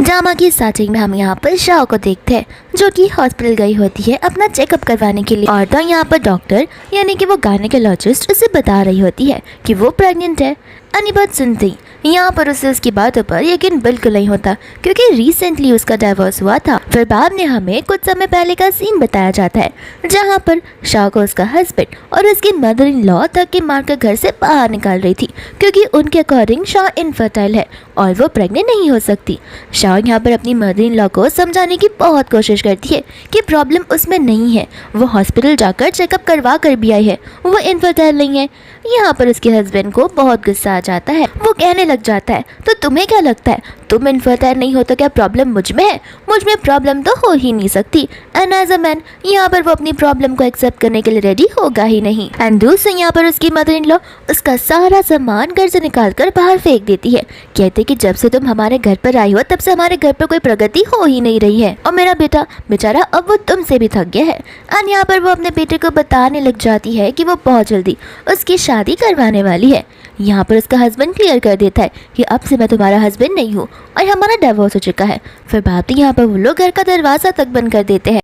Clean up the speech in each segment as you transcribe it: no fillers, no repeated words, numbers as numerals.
Drama की starting में हम यहाँ पर शाओ को देखते हैं जो कि हॉस्पिटल गई होती है अपना चेकअप करवाने के लिए। और तो यहाँ पर डॉक्टर यानी कि वो गायनेकोलॉजिस्ट उसे बता रही होती है कि वो प्रेग्नेंट है। अन्य बात सुनते ही यहाँ पर उसे उसकी बातों पर यकीन बिल्कुल नहीं होता क्योंकि रिसेंटली उसका डाइवोर्स हुआ था। फिर बाद में हमें कुछ समय पहले का सीन बताया जाता है जहाँ पर शाओ को उसका हस्बैंड और उसकी मदर इन लॉ धक्के मारकर घर से बाहर निकाल रही थी क्योंकि उनके अकॉर्डिंग शाओ इनफर्टाइल है और वो प्रेग्नेंट नहीं हो सकती। शाओ यहाँ पर अपनी मदर इन लॉ को समझाने की बहुत कोशिश करती है कि प्रॉब्लम उसमें नहीं है, वो हॉस्पिटल जाकर चेकअप करवा कर भी आई है, वो इनफर्टाइल नहीं है। यहाँ पर उसके हस्बैंड को बहुत गुस्सा आ जाता है, वो कहने लग जाता है तो तुम्हें क्या लगता है तुम इनफर्टाइल नहीं हो तो क्या प्रॉब्लम मुझ में है? मुझ में प्रॉब्लम तो हो ही नहीं सकती। एंड एज अ मैन यहाँ पर वो अपनी प्रॉब्लम को एक्सेप्ट करने के लिए रेडी होगा ही नहीं। एंड दूसरे यहाँ पर उसकी मदर इन लॉ उसका सारा सामान घर से निकाल कर बाहर फेंक देती है, कहते कि जब से तुम हमारे घर पर आई हो तब से हमारे घर पर कोई प्रगति हो ही नहीं रही है और मेरा बेटा बेचारा अब वो तुमसे भी थक गया है। एंड यहाँ पर वो अपने बेटे को बताने लग जाती है कि वो बहुत जल्दी उसकी शादी करवाने वाली है। यहाँ पर उसका हस्बैंड क्लियर कर देता है कि अब से मैं तुम्हारा हस्बैंड नहीं हूँ और हमारा डिवोर्स हो चुका है। फिर बाद में यहाँ पर वो लोग घर का दरवाज़ा तक बंद कर देते हैं।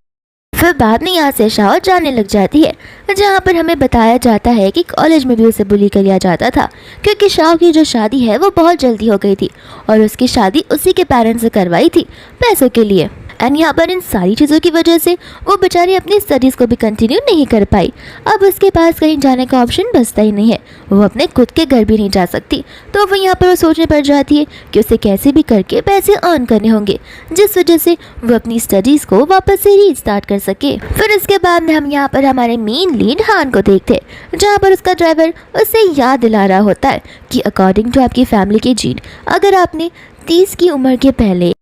फिर बाद में यहाँ से शाओ जाने लग जाती है जहाँ पर हमें बताया जाता है कि कॉलेज में भी उसे बुली कर लिया जाता था क्योंकि शाओ की जो शादी है वो बहुत जल्दी हो गई थी और उसकी शादी उसी के पेरेंट्स से करवाई थी पैसों के लिए। एंड यहाँ पर इन सारी चीज़ों की वजह से वो बेचारी अपनी स्टडीज़ को भी कंटिन्यू नहीं कर पाई। अब उसके पास कहीं जाने का ऑप्शन बचता ही नहीं है, वो अपने खुद के घर भी नहीं जा सकती। तो वो यहाँ पर वो सोचने पड़ जाती है कि उसे कैसे भी करके पैसे अर्न करने होंगे जिस वजह से वो अपनी स्टडीज़ को वापस से रीस्टार्ट कर सके। फिर इसके बाद में हम यहाँ पर हमारे मेन लीड हान को देखते हैं जहाँ पर उसका ड्राइवर उसे याद दिला रहा होता है कि अकॉर्डिंग टू आपकी फैमिली की जीन अगर आपने 30 की उम्र के पहले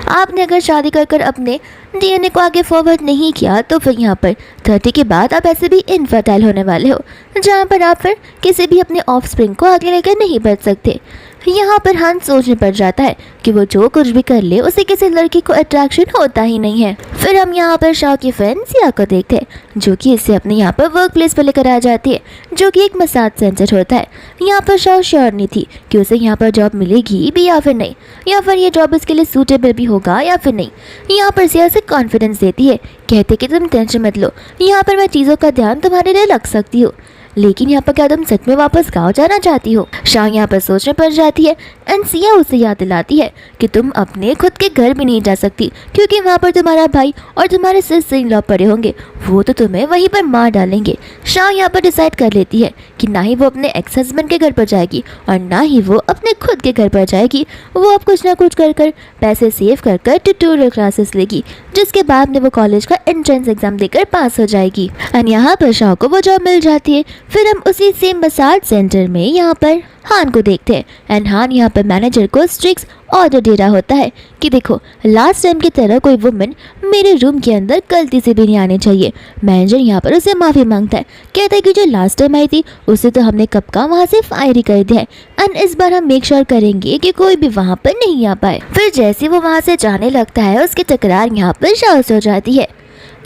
आपने अगर शादी कर अपने डीएनए को आगे फॉरवर्ड नहीं किया तो फिर यहाँ पर 30 के बाद आप ऐसे भी इनफर्टाइल होने वाले हो जहाँ पर आप फिर किसी भी अपने ऑफ स्प्रिंग को आगे लेकर नहीं बढ़ सकते। यहाँ पर हंस सोचने पड़ जाता है कि वो जो कुछ भी कर ले उसे किसी लड़की को अट्रैक्शन होता ही नहीं है। फिर हम यहाँ पर शाओ की फ्रेंड सिया को देखते हैं जो कि इसे अपने यहाँ पर वर्क प्लेस पर लेकर आ जाती है जो कि एक मसाज सेंटर होता है। यहाँ पर शाओ श्योर नहीं थी कि उसे यहाँ पर जॉब मिलेगी भी या फिर नहीं, या फिर ये जॉब इसके लिए सूटेबल भी होगा या फिर नहीं। यहाँ पर सिया से कॉन्फिडेंस देती है, कहते कि तुम टेंशन मत लो, यहाँ पर मैं चीज़ों का ध्यान तुम्हारे लिए रख सकती हूँ, लेकिन यहाँ पर क्या तुम सच में वापस गाँव जाना चाहती हो? शाओ यहाँ पर सोचने पड़ जाती है एंड सिया उसे याद दिलाती है कि तुम अपने खुद के घर भी नहीं जा सकती क्योंकि वहाँ पर तुम्हारा भाई और तुम्हारे सिस्टर इन लॉ पड़े होंगे, वो तो तुम्हें वहीं पर मार डालेंगे। शाओ यहाँ पर डिसाइड कर लेती है कि ना ही वो अपने एक्स हस्बैंड के घर पर जाएगी और ना ही वो अपने खुद के घर पर जाएगी। वो अब कुछ ना कुछ कर पैसे सेव कर ट्यूटोरियल क्लासेस लेगी जिसके बाद में वो कॉलेज का एंट्रेंस एग्जाम देकर पास हो जाएगी। एंड यहाँ पर शाओ को वो जॉब मिल जाती है। फिर हम उसी सेम मसाज सेंटर में यहाँ पर हान को देखते हैं एंड हान यहाँ पर मैनेजर को स्ट्रिक्ट ऑर्डर दे रहा होता है कि देखो लास्ट टाइम की तरह कोई वुमन मेरे रूम के अंदर गलती से भी नहीं आनी चाहिए। मैनेजर यहाँ पर उसे माफ़ी मांगता है, कहता है कि जो लास्ट टाइम आई थी उसे तो हमने कब का वहाँ से फायर ही कर दिया है एंड इस बार हम मेक श्योर करेंगे कि कोई भी वहाँ पर नहीं आ पाए। फिर जैसे वो वहाँ से जाने लगता है उसकी तकरार यहाँ पर शाओ से हो जाती है।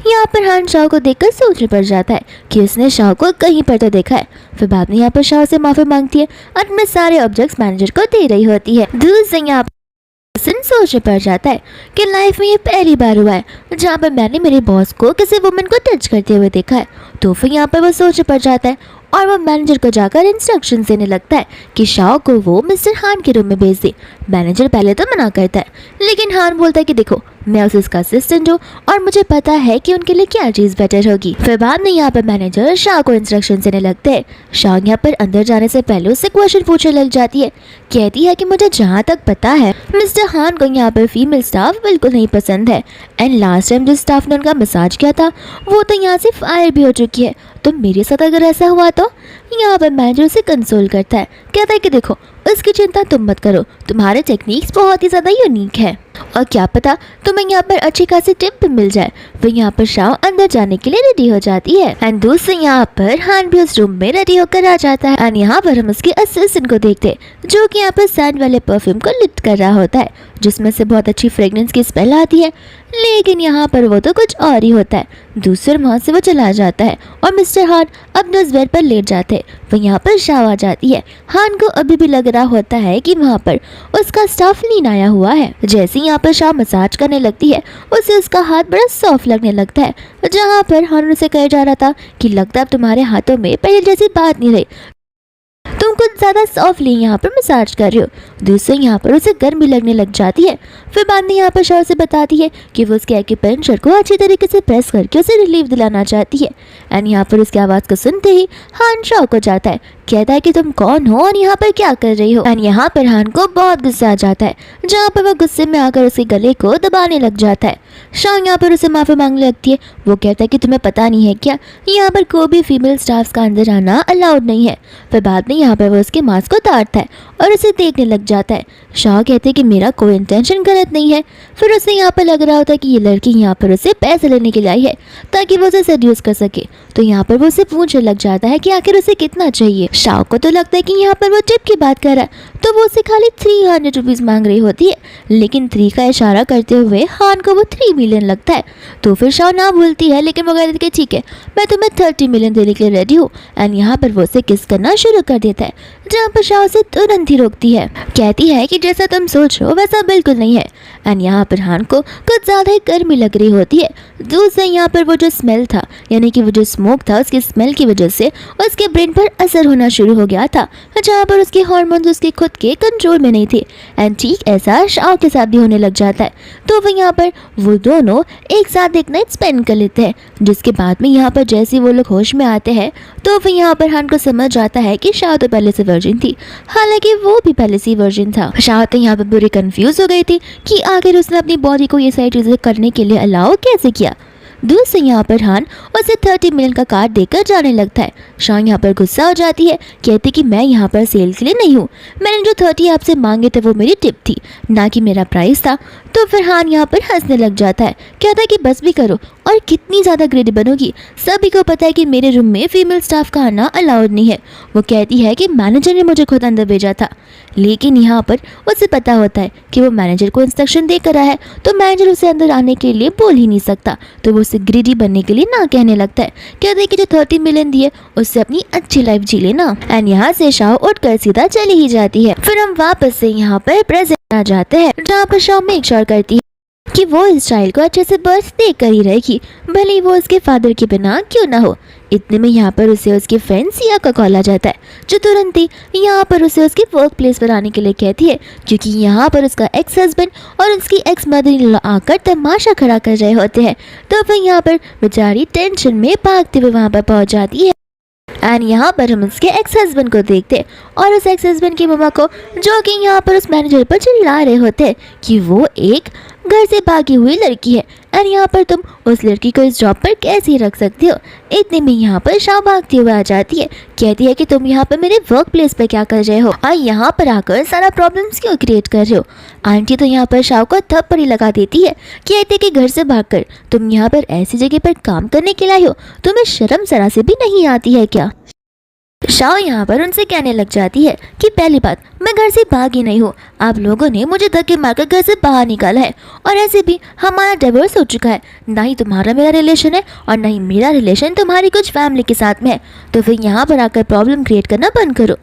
यहाँ पर हान शाओ को देखकर सोचने पड़ जाता है कि उसने शाओ को कहीं पर तो देखा है। फिर बाद में यहाँ पर शाओ से माफ़ी मांगती है और अपने सारे ऑब्जेक्ट्स मैनेजर को दे रही होती है। दूसरे यहाँ सोचने पड़ जाता है कि लाइफ में ये पहली बार हुआ है जहाँ पर मैंने मेरे बॉस को किसी वुमन को टच करते हुए देखा है। तो फिर यहाँ पर वो सोचने पड़ जाता है और वो मैनेजर को जाकर इंस्ट्रक्शन देने लगता है कि शाओ को वो मिस्टर हान के रूम में भेज दे। मैनेजर पहले तो मना करता है लेकिन हान बोलता है कि देखो मैं उसका असिस्टेंट हूँ और मुझे पता है कि उनके लिए क्या चीज़ बेटर होगी। फिर बाद में यहाँ पर मैनेजर शाओ को इंस्ट्रक्शन देने लगते हैं। शाओ यहाँ पर अंदर जाने से पहले उससे क्वेश्चन पूछने लग जाती है, कहती है कि मुझे जहाँ तक पता है मिस्टर हान को यहाँ पर फीमेल स्टाफ बिल्कुल नहीं पसंद है एंड लास्ट टाइम जिस स्टाफ ने उनका मसाज किया था वो तो यहाँ से फायर भी हो चुकी है, तो मेरे साथ अगर ऐसा हुआ तो। यहाँ पर मैनेजर उसे कंसोल करता है, कहता है कि देखो उसकी चिंता तुम मत करो, तुम्हारे टेक्निक्स बहुत ही ज़्यादा यूनिक है और क्या पता तुम्हें यहाँ पर अच्छी खासी टिप भी मिल जाए। वो यहाँ पर शाओ अंदर जाने के लिए रेडी हो जाती है एंड दूसरे यहाँ पर हान भी उस रूम में रेडी होकर आ जाता है एंड यहाँ पर हम उसके असिस्टेंट को देखते हैं जो कि यहाँ पर सैंड वाले परफ्यूम को लिफ्ट कर रहा होता है जिसमें से बहुत अच्छी फ्रेग्रेंस की स्मेल आती है, लेकिन यहाँ पर वो तो कुछ और ही होता है। दूसरे वहाँ से वो चला जाता है और मिस्टर हान अपने उस बेड पर लेट जाते हैं। वहीं यहाँ पर शाव आ जाती है। हान को अभी भी लग रहा होता है कि वहाँ पर उसका स्टाफ लीन आया हुआ है। जैसे ही यहाँ पर शाव मसाज करने लगती है उसे उसका हाथ बड़ा सॉफ्ट लगने लगता है। जहाँ पर हान उसे कह जा रहा था कि लगता है अब तुम्हारे हाथों में पहले जैसी बात नहीं रही, तुम कुछ ज्यादा सॉफ्टली यहाँ पर मसाज कर रहे हो। दूसरे यहाँ पर उसे गर्मी लगने लग जाती है। फिर बाद में यहाँ पर शाह से बताती है कि वो उसके एक्यूपेंचर को अच्छी तरीके से प्रेस करके उसे रिलीफ दिलाना चाहती है। एंड यहाँ पर उसकी आवाज़ को सुनते ही हान शॉक हो जाता है, कहता है कि तुम कौन हो और यहाँ पर क्या कर रही हो। एंड यहाँ पर हान को बहुत गुस्सा आ जाता है, जहाँ पर वो गुस्से में आकर उसके गले को दबाने लग जाता है। शाह यहाँ पर उसे माफ़ी मांगने लगती है। वो कहता है कि तुम्हें पता नहीं है क्या, यहाँ पर कोई भी फीमेल स्टाफ का अंदर आना अलाउड नहीं है। फिर बाद में यहाँ पर वो उसके मास्क को ताड़ता है और उसे देखने लग जाता है। शाह कहते हैं कि मेरा कोई इंटेंशन गलत नहीं है। फिर उसे यहाँ पर लग रहा होता है कि ये लड़की यहाँ पर उसे पैसे लेने के लिए आई है ताकि वो उसे सेड्यूस कर सके। तो यहाँ पर वो उसे पूछने लग जाता है कि आखिर उसे कितना चाहिए। शाह को तो लगता है कि यहाँ पर वो टिप की बात कर रहा है, तो वो उसे खाली 300 रुपीज़ मांग रही होती है, लेकिन 3 का इशारा करते हुए हान को वो 3 मिलियन लगता है। तो फिर शाह ना भूलती है, लेकिन वो कहती है कि ठीक है मैं तुम्हें 30 मिलियन देने के लिए रेडी हूँ। एंड यहाँ पर वो उसे किस करना शुरू कर देता है, जहाँ पर शाह उसे तुरंत ही रोकती है, कहती है कि जैसा तुम सोचो वैसा बिल्कुल नहीं है। एंड यहाँ पर हान को कुछ ज़्यादा ही गर्मी लग रही होती है। दूसरे यहाँ पर वो जो स्मेल था, यानी कि वो जो स्मोक था, उसकी स्मेल की वजह से उसके ब्रेन पर असर होना शुरू हो गया था, जहाँ पर उसके हार्मोन्स उसके खुद के कंट्रोल में नहीं थे। एंड ठीक ऐसा शाह के साथ भी होने लग जाता है। तो वो यहाँ पर वो दोनों एक साथ एक नाइट स्पेंड कर लेते हैं, जिसके बाद में यहाँ पर जैसे वो लोग होश में आते हैं तो वो यहाँ पर हान को समझ जाता है कि शाह तो पहले से वर्जिन थी, हालांकि वो भी पहले से वर्जिन था। शाह तो यहाँ पर बुरी कंफ्यूज हो गई थी कि आखिर उसने अपनी बॉडी को ये सारी चीज़ें करने के लिए अलाउ कैसे किया। दूसरे यहाँ पर हान उसे 30 मिलियन का कार्ड देकर जाने लगता है। शाह यहाँ पर गुस्सा हो जाती है, कहती कि मैं यहाँ पर सेल के लिए नहीं हूँ, मैंने जो 30 आपसे मांगे थे वो मेरी टिप थी, ना कि मेरा प्राइस था। तो फिर हान यहाँ पर हंसने लग जाता है, कहता है कि बस भी करो, और कितनी ज़्यादा ग्रेडी बनोगी, सभी को पता है कि मेरे रूम में फीमेल स्टाफ का आना अलाउड नहीं है। वो कहती है कि मैनेजर ने मुझे खुद अंदर भेजा था, लेकिन यहाँ पर उसे पता होता है कि वो मैनेजर को इंस्ट्रक्शन देकर आया है, तो मैनेजर उसे अंदर आने के लिए बोल ही नहीं सकता। तो वो उसे ग्रेडी बनने के लिए ना कहने लगता है, कहते हैं कि जो 30 मिलियन दिए उससे अपनी अच्छी लाइफ जी लेना। एंड यहाँ से शाह उठकर सीधा चली ही जाती है। फिर हम वापस से यहाँ पर प्रेजेंट आ जाते हैं, जहाँ पर शाह मेक श्योर करती है कि वो इस चाइल्ड को अच्छे से बर्थ देकर ही रहेगी, भले ही वो उसके फादर के बिना क्यों ना हो। इतने में यहाँ पर उसे उसकी फ्रेंड सिया का कॉल आ जाता है, जो तुरंत ही यहाँ पर उसे उसके वर्क प्लेस पर आने के लिए कहती है, क्योंकि यहाँ पर उसका एक्स हस्बैंड और उसकी एक्स मदर इन लॉ आकर तमाशा खड़ा कर रहे होते हैं। तो फिर यहाँ पर बेचारी टेंशन में भागते हुए वहाँ पर पहुँच जाती है। एंड यहाँ पर हम उसके एक्स हस्बैंड को देखते और उस एक्स हस्बैंड की मम्मा को, जो कि यहाँ पर उस मैनेजर पर चिल्ला रहे होते हैं कि वो एक घर से भागी हुई लड़की है, एंड यहाँ पर तुम उस लड़की को इस जॉब पर कैसे रख सकती हो। इतने में यहाँ पर शाह भागती हुई आ जाती है, कहती है कि तुम यहाँ पर मेरे वर्क प्लेस पर क्या कर रहे हो और यहाँ पर आकर सारा प्रॉब्लम्स क्यों क्रिएट कर रहे हो। आंटी तो यहाँ पर शाह को थप्पड़ी लगा देती है, कहती है कि घर से भागकर तुम यहाँ पर ऐसी जगह पर काम करने के लिए आई हो, तुम्हें शर्म जरा से भी नहीं आती है क्या। शाह यहाँ पर उनसे कहने लग जाती है कि पहली बात, मैं घर से भागी नहीं हूँ, आप लोगों ने मुझे धक्के मारकर घर से बाहर निकाला है, और ऐसे भी हमारा डिवोर्स हो चुका है, ना ही तुम्हारा मेरा रिलेशन है और ना ही मेरा रिलेशन तुम्हारी कुछ फैमिली के साथ में है, तो फिर यहाँ पर आकर प्रॉब्लम क्रिएट करना बंद करो।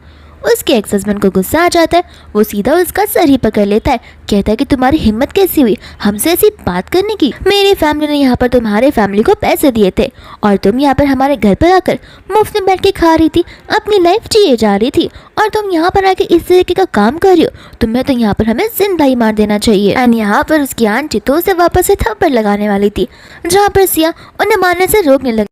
उसके एक्स हस्बैंड को गुस्सा आ जाता है, वो सीधा उसका सर ही पकड़ लेता है, कहता है कि तुम्हारी हिम्मत कैसी हुई हमसे ऐसी बात करने की। मेरी फैमिली ने यहाँ पर तुम्हारे फैमिली को पैसे दिए थे और तुम यहाँ पर हमारे घर पर आकर मुफ्त में बैठ के खा रही थी, अपनी लाइफ जिए जा रही थी, और तुम यहाँ पर आके इस तरीके का काम कर रही हो, तुम्हें तो यहाँ पर हमें जिंदा ही मार देना चाहिए। एंड यहाँ पर उसकी आंटी तो उसे वापस से थप्पड़ लगाने वाली थी, जहाँ पर सिया उन्हें मारने से रोकने लगी,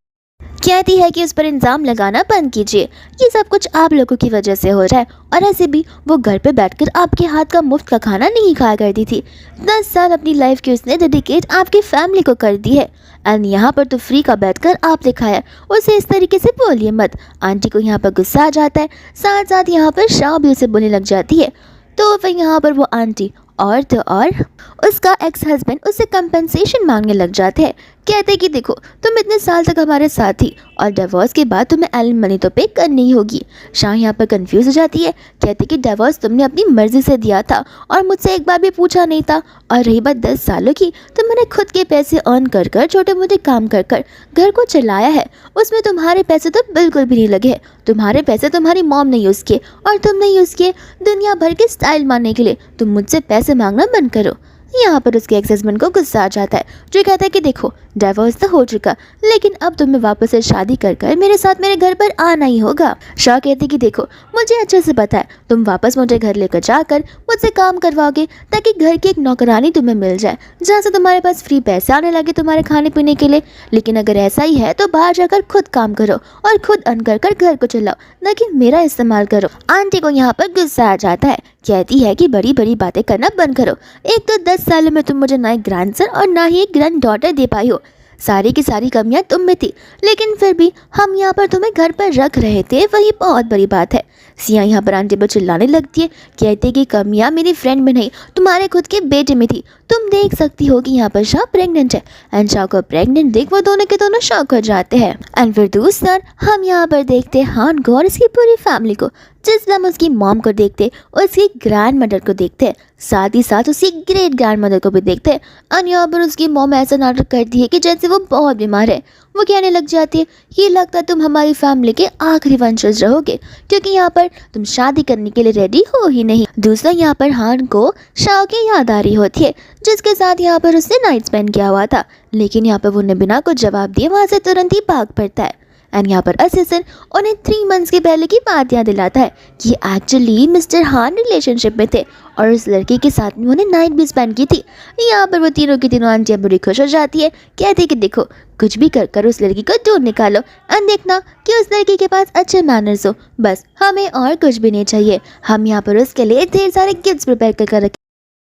कहती है कि उस पर इल्ज़ाम लगाना बंद कीजिए, ये सब कुछ आप लोगों की वजह से हो रहा है, और ऐसे भी वो घर पे बैठकर आपके हाथ का मुफ्त का खाना नहीं खाया करती थी। 10 साल अपनी लाइफ की उसने डेडिकेट आपकी फैमिली को कर दी है, एंड यहाँ पर तो फ्री का बैठकर आपने खाया, उसे इस तरीके से बोलिए मत। आंटी को यहाँ पर गुस्सा आ जाता है, साथ साथ यहाँ पर शाह भी उसे बोलने लग जाती है। तो फिर यहाँ पर वो आंटी और तो और उसका एक्स हस्बैंड उससे कंपनसेशन मांगने लग जाते हैं। कहते कि देखो तुम इतने साल तक हमारे साथ थी और डिवोर्स के बाद तुम्हें एलिमनी तो पे करनी ही होगी। शाह यहाँ पर कंफ्यूज हो जाती है। कहते कि डिवोर्स तुमने अपनी मर्जी से दिया था और मुझसे एक बार भी पूछा नहीं था। और रही बात 10 सालों की, तुमने खुद के पैसे अर्न कर कर छोटे मोटे काम कर कर घर को चलाया है, उसमें तुम्हारे पैसे तो बिल्कुल भी नहीं लगे। तुम्हारे पैसे तुम्हारी मॉम ने यूज़ किए और तुमने यूज़ किए दुनिया भर के स्टाइल मारने के लिए। तुम मुझसे पैसे मांगना बंद करो। यहाँ पर उसके एक्स हस्बैंड को गुस्सा आ जाता है, जो कहता है कि देखो डिवोर्स तो हो चुका, लेकिन अब तुम्हें वापस से शादी कर कर मेरे साथ मेरे घर पर आना ही होगा। शाह कहती कि देखो मुझे अच्छे से पता है तुम वापस मुझे घर लेकर जाकर मुझसे काम करवाओगे ताकि घर की एक नौकरानी तुम्हें मिल जाए जहाँ से तुम्हारे पास फ्री पैसे आने लगे तुम्हारे खाने पीने के लिए। लेकिन अगर ऐसा ही है तो बाहर जाकर खुद काम करो और खुद अर्न कर कर घर को चलाओ, न कि मेरा इस्तेमाल करो। आंटी को यहाँ पर गुस्सा आ जाता है। कहती है कि बड़ी बड़ी बातें करना बंद करो। एक तो 10 सालों में तुम मुझे ना एक ग्रैंडसन और ना ही एक ग्रैंड डॉटर दे पाई हो। सारी की सारी कमियां तुम में थी, लेकिन फिर भी हम यहाँ पर तुम्हें घर पर रख रहे थे, वही बहुत बड़ी बात है। सिया यहाँ पर आंटी पर चिल्लाने लगती है। कहती है कि कमियां मेरी फ्रेंड में नहीं तुम्हारे खुद के बेटे में थी। तुम देख सकती हो कि यहाँ पर शाह प्रेग्नेंट है। एंड शाह को प्रेग्नेंट देख वो दोनों के दोनों शॉक हो जाते हैं। एंड फिर दूसरा हम यहाँ पर देखते हैं हान को और इसकी पूरी फैमिली को। जिस हम उसकी मॉम को देखते, उसकी ग्रैंड मदर को देखते, साथ ही साथ उसकी ग्रेट ग्रैंड मदर को भी देखते हैं। और यहाँ पर उसकी मॉम ऐसा नाटक करती है कि जैसे वो बहुत बीमार है। वो कहने लग जाती है ये लगता तुम हमारी फैमिली के आखिरी वंशज रहोगे, क्योंकि यहाँ पर तुम शादी करने के लिए रेडी हो ही नहीं। दूसरा यहाँ पर हान को शाह की याद आ रही होती है, जिसके साथ यहाँ पर उसने नाइट स्पेंड किया हुआ था। लेकिन यहाँ पर वो बिना कुछ जवाब दिए वहाँ से तुरंत ही भाग पड़ता है। एंड यहाँ पर असिस्टेंट उन्हें 3 मंथ्स के पहले की बात याद दिलाता है कि एक्चुअली मिस्टर हान रिलेशनशिप में थे और उस लड़के के साथ उन्होंने नाइट भी स्पेंड की थी। यहाँ पर वो तीनों की तीनों आंटियाँ बड़ी खुश हो जाती है। कहती है कि देखो कुछ भी कर कर उस लड़की को ढूंढ निकालो एंड देखना कि उस लड़की के पास अच्छे मैनर्स हो, बस हमें और कुछ भी नहीं चाहिए। हम यहाँ पर उसके लिए ढेर सारे गिफ्ट्स प्रिपेयर कर रखें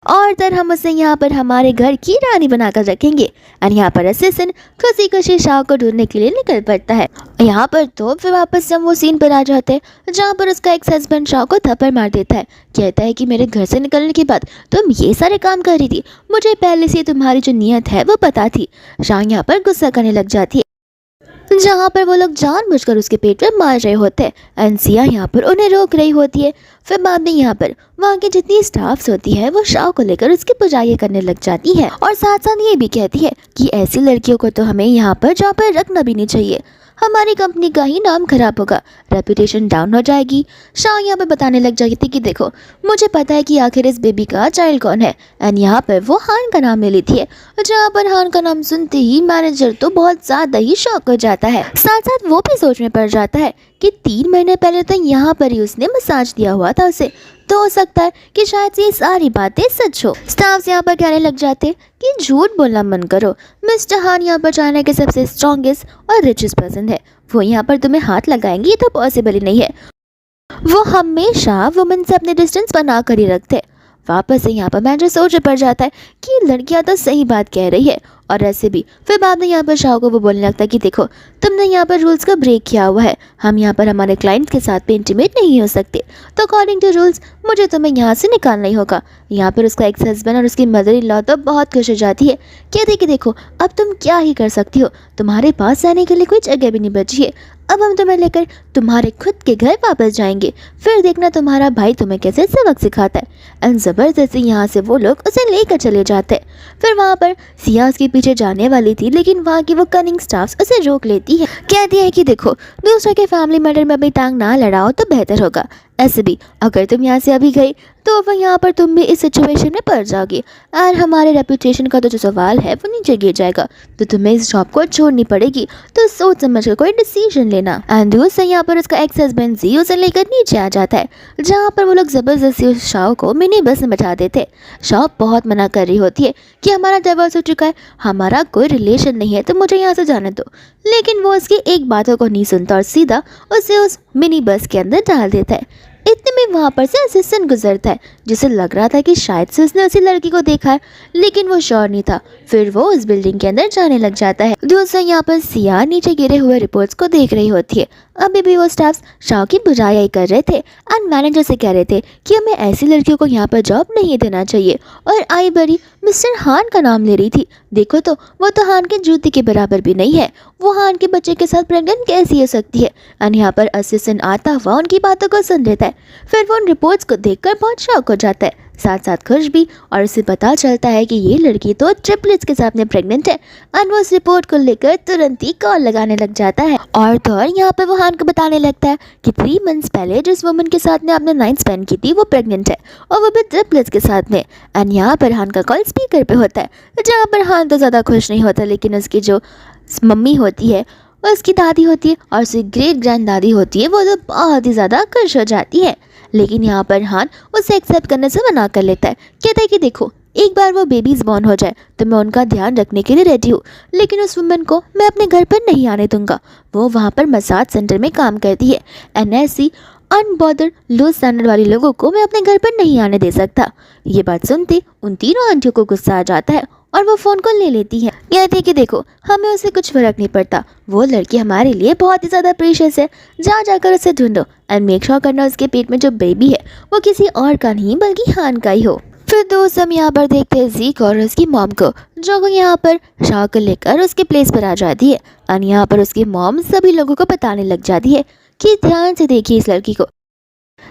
और तर हम उसे यहाँ पर हमारे घर की रानी बनाकर रखेंगे। और यहाँ पर असिस्टेंट खुशी खुशी शाह को ढूंढने के लिए निकल पड़ता है। यहाँ पर तो फिर वापस जब वो सीन पर आ जाते हैं जहाँ पर उसका एक्स हस्बैंड शाह को थप्पड़ मार देता है। कहता है कि मेरे घर से निकलने के बाद तुम ये सारे काम कर रही थी, मुझे पहले से तुम्हारी जो नीयत है वो पता थी। शाह यहाँ पर गुस्सा करने लग जाती है, जहाँ पर वो लोग जानबूझकर उसके पेट में मार रहे होते हैं। अंसिया यहाँ पर उन्हें रोक रही होती है। फिर बाद में यहाँ पर वहाँ की जितनी स्टाफ्स होती है वो शाह को लेकर उसकी पुजाई करने लग जाती है और साथ साथ ये भी कहती है कि ऐसी लड़कियों को तो हमें यहाँ पर जॉब पर रखना भी नहीं चाहिए, हमारी कंपनी का ही नाम खराब होगा, रेपुटेशन डाउन हो जाएगी। शाह यहाँ पर बताने लग जाती थी कि देखो मुझे पता है कि आखिर इस बेबी का चाइल्ड कौन है। एंड यहाँ पर वो हान का नाम ले लेती है, जहाँ पर हान का नाम सुनते ही मैनेजर तो बहुत ज़्यादा ही शॉक हो जाता है। साथ साथ वो भी सोच में पड़ जाता है कि 3 महीने पहले तो यहाँ पर ही उसने मसाज दिया हुआ था उसे, तो हो सकता है कि शायद से ये सारी बातें सच हो। स्टाफ यहाँ पर कहने लग जाते कि झूठ बोलना मन करो, मिस्टर हान यहाँ पर चाइना के सबसे स्ट्रॉन्गेस्ट और रिचेस्ट पर्सन है, वो यहाँ पर तुम्हें हाथ लगाएंगे ये तो पॉसिबल ही नहीं है। वो हमेशा वुमेन से अपने डिस्टेंस बना कर ही रखते। वापस से यहाँ पर मैनेजर सोच पड़ जाता है कि लड़कियाँ तो सही बात कह रही है और ऐसे भी। फिर बाद में यहाँ पर शाह को वो बोलने लगता है कि देखो तुमने यहाँ पर रूल्स का ब्रेक किया हुआ है, हम यहाँ पर हमारे क्लाइंट्स के साथ भी इंटीमेट नहीं हो सकते, तो अकॉर्डिंग टू रूल्स मुझे तुम्हें यहाँ से निकालना ही होगा। यहाँ पर उसका एक्स हस्बैंड और उसकी मदर इन लॉ तो बहुत खुश हो जाती है। कहती कि देखो अब तुम क्या ही कर सकती हो, तुम्हारे पास जाने के लिए कोई जगह भी नहीं बची है, अब हम तुम्हें लेकर तुम्हारे खुद के घर वापस जाएंगे, फिर देखना तुम्हारा भाई तुम्हें कैसे सबक सिखाता है। एंड ज़बरदस्ती यहाँ से वो लोग उसे लेकर चले जाते हैं। फिर वहाँ पर सिया उसके पीछे जाने वाली थी, लेकिन वहाँ की वो कनिंग स्टाफ्स उसे रोक लेती है। कहती है कि देखो दूसरे के फैमिली मैटर में अभी टांग ना लड़ाओ तो बेहतर होगा, ऐसे भी अगर तुम यहाँ से अभी गई तो वो यहाँ पर तुम भी इस सिचुएशन में पड़ जाओगी और हमारे रेपुटेशन का तो जो सवाल है वो नीचे गिर जाएगा, तो तुम्हें इस जॉब को छोड़नी पड़ेगी, तो सोच समझ कर कोई डिसीजन लेना। एंड दूसरे यहाँ पर उसका एक्स हस्बैंड जी उसे लेकर नीचे आ जाता है, जहाँ पर वो लोग ज़बरदस्ती उस शाह को मिनी बस में बैठा देते। शाह बहुत मना कर रही होती है कि हमारा डिवोर्स हो चुका है, हमारा कोई रिलेशन नहीं है, तो मुझे यहाँ से जाने दो, लेकिन वो उसकी एक बातों को नहीं सुनता और सीधा उसे उस मिनी बस के अंदर डाल देता है। इतने में वहाँ पर से असिस्टेंट गुजरता है, जिसे लग रहा था कि शायद से उसने उसी लड़की को देखा है, लेकिन वो श्योर नहीं था। फिर वो उस बिल्डिंग के अंदर जाने लग जाता है। दूसरा यहाँ पर सिया नीचे गिरे हुए रिपोर्ट्स को देख रही होती है अभी भी वो स्टाफ्स शाह की बुराई कर रहे थे एंड मैनेजर से कह रहे थे कि हमें ऐसी लड़कियों को यहाँ पर जॉब नहीं देना चाहिए। और आई बड़ी मिस्टर हान का नाम ले रही थी। देखो तो वो तो हान के जूते के बराबर भी नहीं है, वो हान के बच्चे के साथ प्रेग्नेंट कैसी हो सकती है। एंड यहाँ पर असिस्टेंट आता हुआ उनकी बातों को सुन लेता है। फिर वो उन रिपोर्ट्स को देखकर बहुत शॉक हो जाता है, साथ साथ खुश भी। और उसे पता चलता है कि ये लड़की तो ट्रिपलेट्स के साथ में प्रेग्नेंट है। एंड वो उस रिपोर्ट को लेकर तुरंत ही कॉल लगाने लग जाता है। और तो और यहाँ पर वो हान को बताने लगता है कि 3 मंथ्स पहले जिस वुमन के साथ में आपने नाइट स्पेंड की थी वो प्रेग्नेंट है, और वो भी ट्रिपलेट्स के साथ में। एंड यहाँ पर हान का कॉल स्पीकर पे होता है, जहाँ पर हान तो ज़्यादा खुश नहीं होता, लेकिन उसकी जो मम्मी होती है, उसकी दादी होती है और उसकी ग्रेट ग्रैंड दादी होती है, वो तो बहुत ही ज़्यादा खुश हो जाती है। लेकिन यहाँ पर हान उसे एक्सेप्ट करने से मना कर लेता है। कहता है कि देखो, एक बार वो बेबीज़ बॉर्न हो जाए तो मैं उनका ध्यान रखने के लिए रेडी हूँ, लेकिन उस वुमन को मैं अपने घर पर नहीं आने दूंगा। वो वहाँ पर मसाज सेंटर में काम करती है एंड ऐसी अनबॉदर लो स्टैंडर्ड वाली लोगों को मैं अपने घर पर नहीं आने दे सकता। ये बात सुनते उन तीनों आंटियों को गुस्सा आ जाता है और वो फ़ोन को ले लेती है। कहती है कि देखो, हमें उससे कुछ फ़र्क नहीं पड़ता, वो लड़की हमारे लिए बहुत ही ज़्यादा प्रीशियस है, जा जाकर उसे ढूंढो एंड मेक श्योर करना उसके पेट में जो बेबी है वो किसी और का नहीं बल्कि हान का ही हो। फिर दोस्त हम यहाँ पर देखते हैं ज़ीक और उसकी मॉम को, जो यहाँ पर शाह को लेकर उसके प्लेस पर आ जाती है। और यहाँ पर उसकी मॉम सभी लोगों को बताने लग जाती है कि ध्यान से देखिए इस लड़की को,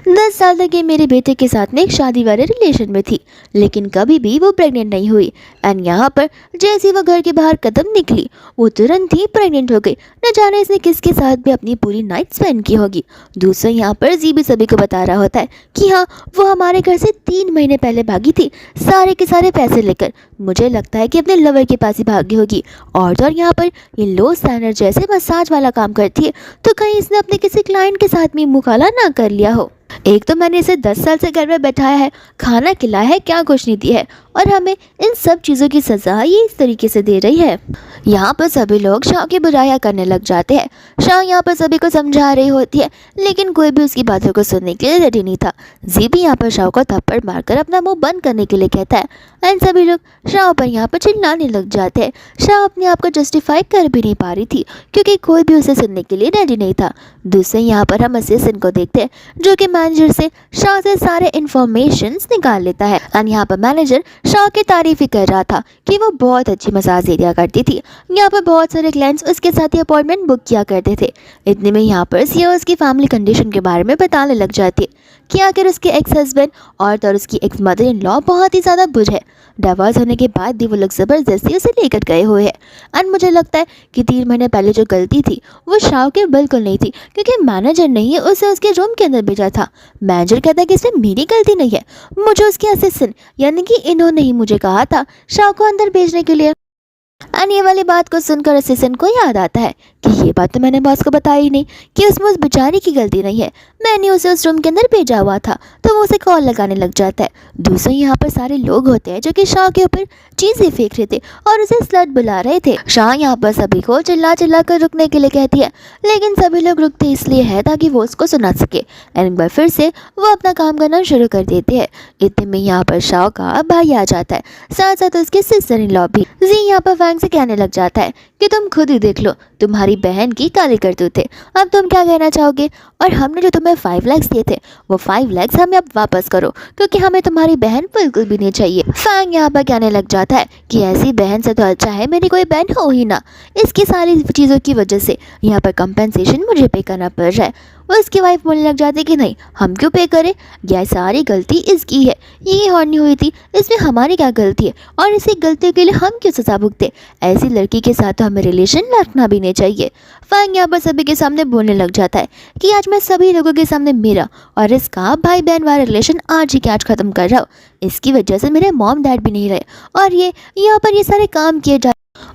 10 साल तक ये मेरे बेटे के साथ में एक शादी वाले रिलेशन में थी, लेकिन कभी भी वो प्रेग्नेंट नहीं हुई। एंड यहाँ पर जैसे वो घर के बाहर कदम निकली वो तुरंत ही प्रेग्नेंट हो गई। न जाने इसने किसके साथ भी अपनी पूरी नाइट स्पेंड की होगी। दूसरा यहाँ पर जी भी सभी को बता रहा होता है कि हाँ, वो हमारे घर से 3 महीने पहले भागी थी, सारे के सारे पैसे लेकर। मुझे लगता है कि अपने लवर के पास ही भागी होगी। और तो यहाँ पर ये लो स्टैंडर्ड जैसे मसाज वाला काम करती है, तो कहीं इसने अपने किसी क्लाइंट के साथ में मुँह काला ना कर लिया हो। एक तो मैंने इसे 10 साल से घर में बैठाया है, खाना खिलाया है, क्या कुछ नहीं दिया है, और हमें इन सब चीज़ों की सज़ा ये इस तरीके से दे रही है। यहाँ पर सभी लोग शाह की बुराइयां करने लग जाते हैं। शाह यहाँ पर सभी को समझा रही होती है, लेकिन कोई भी उसकी बातों को सुनने के लिए रेडी नहीं था। जी भी यहाँ पर शाह को थप्पड़ मारकर अपना मुंह बंद करने के लिए कहता है एंड सभी लोग शाह पर यहाँ पर चिल्लाने लग जाते हैं। शाह अपने आप को जस्टिफाई कर भी नहीं पा रही थी, क्योंकि कोई भी उसे सुनने के लिए रेडी नहीं था। दूसरे यहाँ पर हम असिस्टेंट को देखते हैं, जो कि मैनेजर से शाह से सारे इन्फॉर्मेशंस निकाल लेता है। एंड यहाँ पर मैनेजर शाह की तारीफ ही कर रहा था कि वो बहुत अच्छी मसाज एरिया करती थी। यहाँ पर बहुत सारे क्लाइंट्स उसके साथ ही अपॉइंटमेंट बुक किया करते थे। इतने में यहाँ पर सीईओ उसकी फैमिली कंडीशन के बारे में बताने लग जाती है कि आखिर उसके एक्स हस्बैंड और तो उसकी एक्स मदर इन लॉ बहुत ही ज़्यादा बुझ है। डिवोर्स होने के बाद भी वो लोग ज़बरदस्ती उसे लेकर गए हुए हैं। एंड मुझे लगता है कि 3 महीने पहले जो गलती थी वो शाह के बिल्कुल नहीं थी, क्योंकि मैनेजर ने ही उसे उसके रूम के अंदर भेजा था। मैनेजर कहता है कि इसमें मेरी गलती नहीं है, मुझे उसके असिस्टेंट यानी कि इन्होंने ही मुझे कहा था शाह को अंदर भेजने के लिए। एंड ये वाली बात को सुनकर असिस्टेंट को याद आता है कि ये बात तो मैंने बॉस को बताई ही नहीं कि उसमें उस बेचारी की गलती नहीं है, मैंने उसे उस रूम के अंदर भेजा हुआ था। तो वो उसे कॉल लगाने लग जाता है। दूसरे यहाँ पर सारे लोग होते हैं जो कि शाह के ऊपर चीज़ें फेंक रहे थे और उसे स्लट बुला रहे थे। शाह यहाँ पर सभी को चिल्ला चिल्ला कर रुकने के लिए कहती है, लेकिन सभी लोग रुकते इसलिए है ताकि वो उसको सुना सके। एंड एक बार फिर से वो अपना काम करना शुरू कर देते हैं। इतने में यहाँ पर शाह का भाई आ जाता है, साथ साथ उसके सिस्टर इन लॉ भी। जी यहाँ पर फैंग से कहने लग जाता है कि तुम खुद ही देख लो, तुम्हारी बहन की काली करतूत थे, अब तुम क्या कहना चाहोगे? और हमने जो तुम्हें 5 लाख दिए थे वो 5 लाख हमें अब वापस करो, क्योंकि हमें तुम्हारी बहन बिल्कुल भी नहीं चाहिए। फैंग यहाँ पर कहने लग जाता है कि ऐसी बहन से तो अच्छा है मेरी कोई बहन हो ही ना। इसकी सारी चीज़ों की वजह से यहाँ पर कंपनसेशन मुझे पे करना पड़ रहा है। उसकी वाइफ बोलने लग जाती है कि नहीं, हम क्यों पे करें, यह सारी गलती इसकी है, ये हॉर्नी हुई थी, इसमें हमारी क्या गलती है और इसी गलती के लिए हम क्यों सजा भुगते? ऐसी लड़की के साथ तो हमें रिलेशन रखना भी नहीं चाहिए। फैंग यहाँ पर सभी के सामने बोलने लग जाता है कि आज मैं सभी लोगों के सामने मेरा और इसका भाई बहन वाला रिलेशन आज ही के आज ख़त्म कर रहा हूँ। इसकी वजह से मेरे मॉम डैड भी नहीं रहे और ये यहाँ पर ये सारे काम किए जा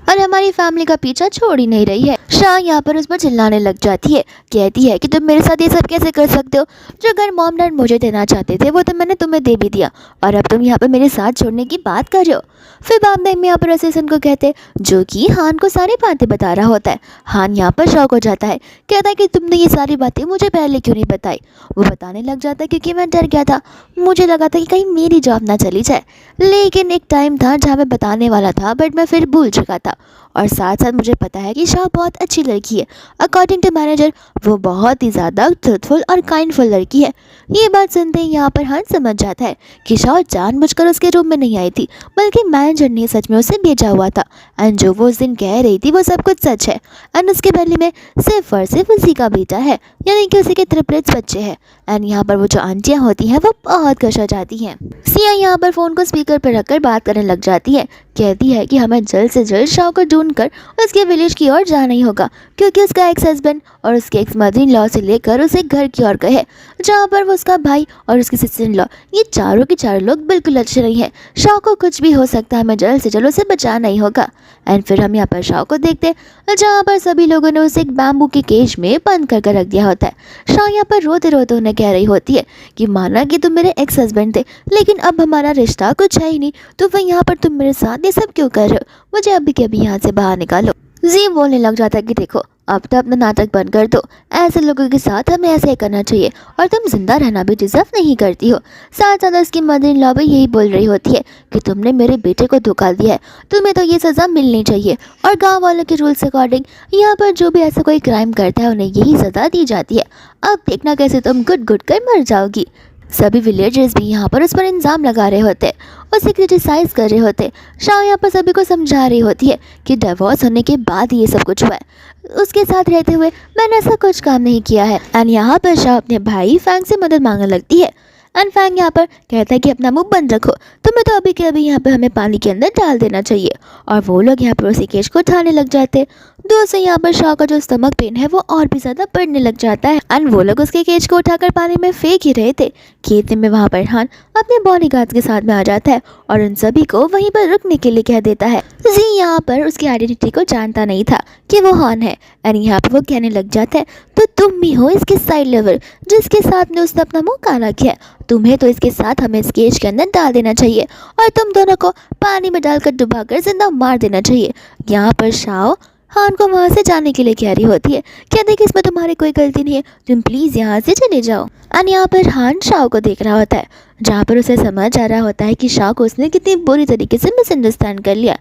और हमारी फैमिली का पीछा छोड़ ही नहीं रही है। शाह यहाँ पर उस पर चिल्लाने लग जाती है, कहती है कि तुम मेरे साथ ये सब कैसे कर सकते हो? जो घर मॉम डैड मुझे देना चाहते थे वो तो मैंने तुम्हें दे भी दिया और अब तुम यहाँ पर मेरे साथ छोड़ने की बात कर रहे हो। फिर बाद में यहाँ पर असिस्टेंट को कहते, जो कि हान को सारी बातें बता रहा होता है। हान यहाँ पर शॉक हो जाता है, कहता है कि तुमने ये सारी बातें मुझे पहले क्यों नहीं बताई? वो बताने लग जाता है क्योंकि मैं डर गया था, मुझे लगा था कि कहीं मेरी जॉब ना चली जाए, लेकिन एक टाइम था जहाँ मैं बताने वाला था बट मैं फिर भूल चुका था। था और साथ साथ मुझे पता है कि शाह बहुत अच्छी लड़की है। अकॉर्डिंग टू मैनेजर वो बहुत ही ज़्यादा ट्रूथफुल और काइंडफुल लड़की है। ये बात सुनते ही यहाँ पर हान समझ जाता है कि शाह जानबूझकर उसके रूम में नहीं आई थी, बल्कि मैनेजर ने सच में उसे भेजा हुआ था। एंड जो वो उस दिन कह रही थी वो सब कुछ सच है। एंड उसके बेली में सिर्फ और सिर्फ उसी का बेटा है, यानी कि उसी के ट्रिपलेट्स बच्चे हैं। एंड यहाँ पर वो जो आंटियाँ होती हैं वो बहुत खुश हो जाती हैं। सिया यहाँ पर फ़ोन को स्पीकर पर रखकर बात करने लग जाती है। कहती है कि हमें जल्द से जल्द शाह को ढूंढकर उसके विलेज की ओर जाना ही होगा, क्योंकि उसका एक्स हस्बैंड और उसके एक्स मदर इन लॉ से लेकर उसे घर की ओर गए, जहाँ पर वो उसका भाई और उसकी सिस्टर इन लॉ ये चारों के चारों लोग बिल्कुल अच्छे नहीं हैं। शाह को कुछ भी हो सकता है, हमें जल्द से जल्द उसे बचाना ही होगा। एंड फिर हम यहाँ पर शाह को देखते हैं, जहाँ पर सभी लोगों ने उसे एक बैम्बू के केज में बंद कर रख दिया होता है। शाह यहाँ पर रोते रोते उन्हें कह रही होती है कि माना कि तुम मेरे एक्स हस्बैंड थे, लेकिन अब हमारा रिश्ता कुछ है ही नहीं, तो फिर यहाँ पर तुम मेरे साथ ये सब क्यों कर रहे हो? मुझे अभी के अभी यहाँ से बाहर निकालो। जी बोलने लग जाता है कि देखो अब तो अपना नाटक बंद कर दो, ऐसे लोगों के साथ हमें ऐसे ही करना चाहिए और तुम जिंदा रहना भी डिजर्व नहीं करती हो। साथ साथ उसकी मदर इन लॉ भी यही बोल रही होती है कि तुमने मेरे बेटे को धोखा दिया है, तुम्हें तो ये सज़ा मिलनी चाहिए। और गांव वालों के रूल्स अकॉर्डिंग यहाँ पर जो भी ऐसा कोई क्राइम करता है उन्हें यही सज़ा दी जाती है। अब देखना कैसे तुम गुट गुट कर मर जाओगी। सभी विलेजर्स भी यहाँ पर उस पर इल्ज़ाम लगा रहे होते हैं, उसे क्रिटिसाइज़ कर रहे होते। शाह यहाँ पर सभी को समझा रही होती है कि डिवोर्स होने के बाद ये सब कुछ हुआ है, उसके साथ रहते हुए मैंने ऐसा कुछ काम नहीं किया है। एंड यहाँ पर शाह अपने भाई फैंग से मदद मांगने लगती है। एंड फैंग यहाँ पर कहता है कि अपना मुंह बंद रखो, तुम्हें तो अभी के अभी यहाँ पे हमें पानी के अंदर डाल देना चाहिए। और वो लोग यहाँ पर उसी केज को उठाने लग जाते। दोस्तों यहाँ पर शाह का जो स्टमक पेन है वो और भी ज़्यादा बढ़ने लग जाता है। एंड वो लोग उसके केज को उठाकर पानी में फेंक ही रहे थे कि इतने में वहाँ पर हान अपने बॉडीगार्ड्स के साथ में आ जाता है और उन सभी को वहीं पर रुकने के लिए कह देता है। जी यहाँ पर उसकी आइडेंटिटी को जानता नहीं था कि वो हान है। एंड यहाँ पर वो कहने लग जाता है तो तुम ही हो इसके साइड लेवर जिसके साथ में उसने अपना मुंह काला किया, तुम्हें तो इसके साथ हमें इस केज के अंदर डाल देना चाहिए और तुम दोनों को पानी में डालकर डुबाकर जिंदा मार देना चाहिए। यहाँ पर शाह हान को वहाँ से जाने के लिए कह रही होती है। कहते कि इसमें तुम्हारी कोई गलती नहीं है, तुम प्लीज़ यहाँ से चले जाओ। एंड यहाँ पर हान शाह को देख रहा होता है, जहाँ पर उसे समझ आ रहा होता है कि शाह को उसने कितनी बुरी तरीके से मिसअंडरस्टैंड कर लिया।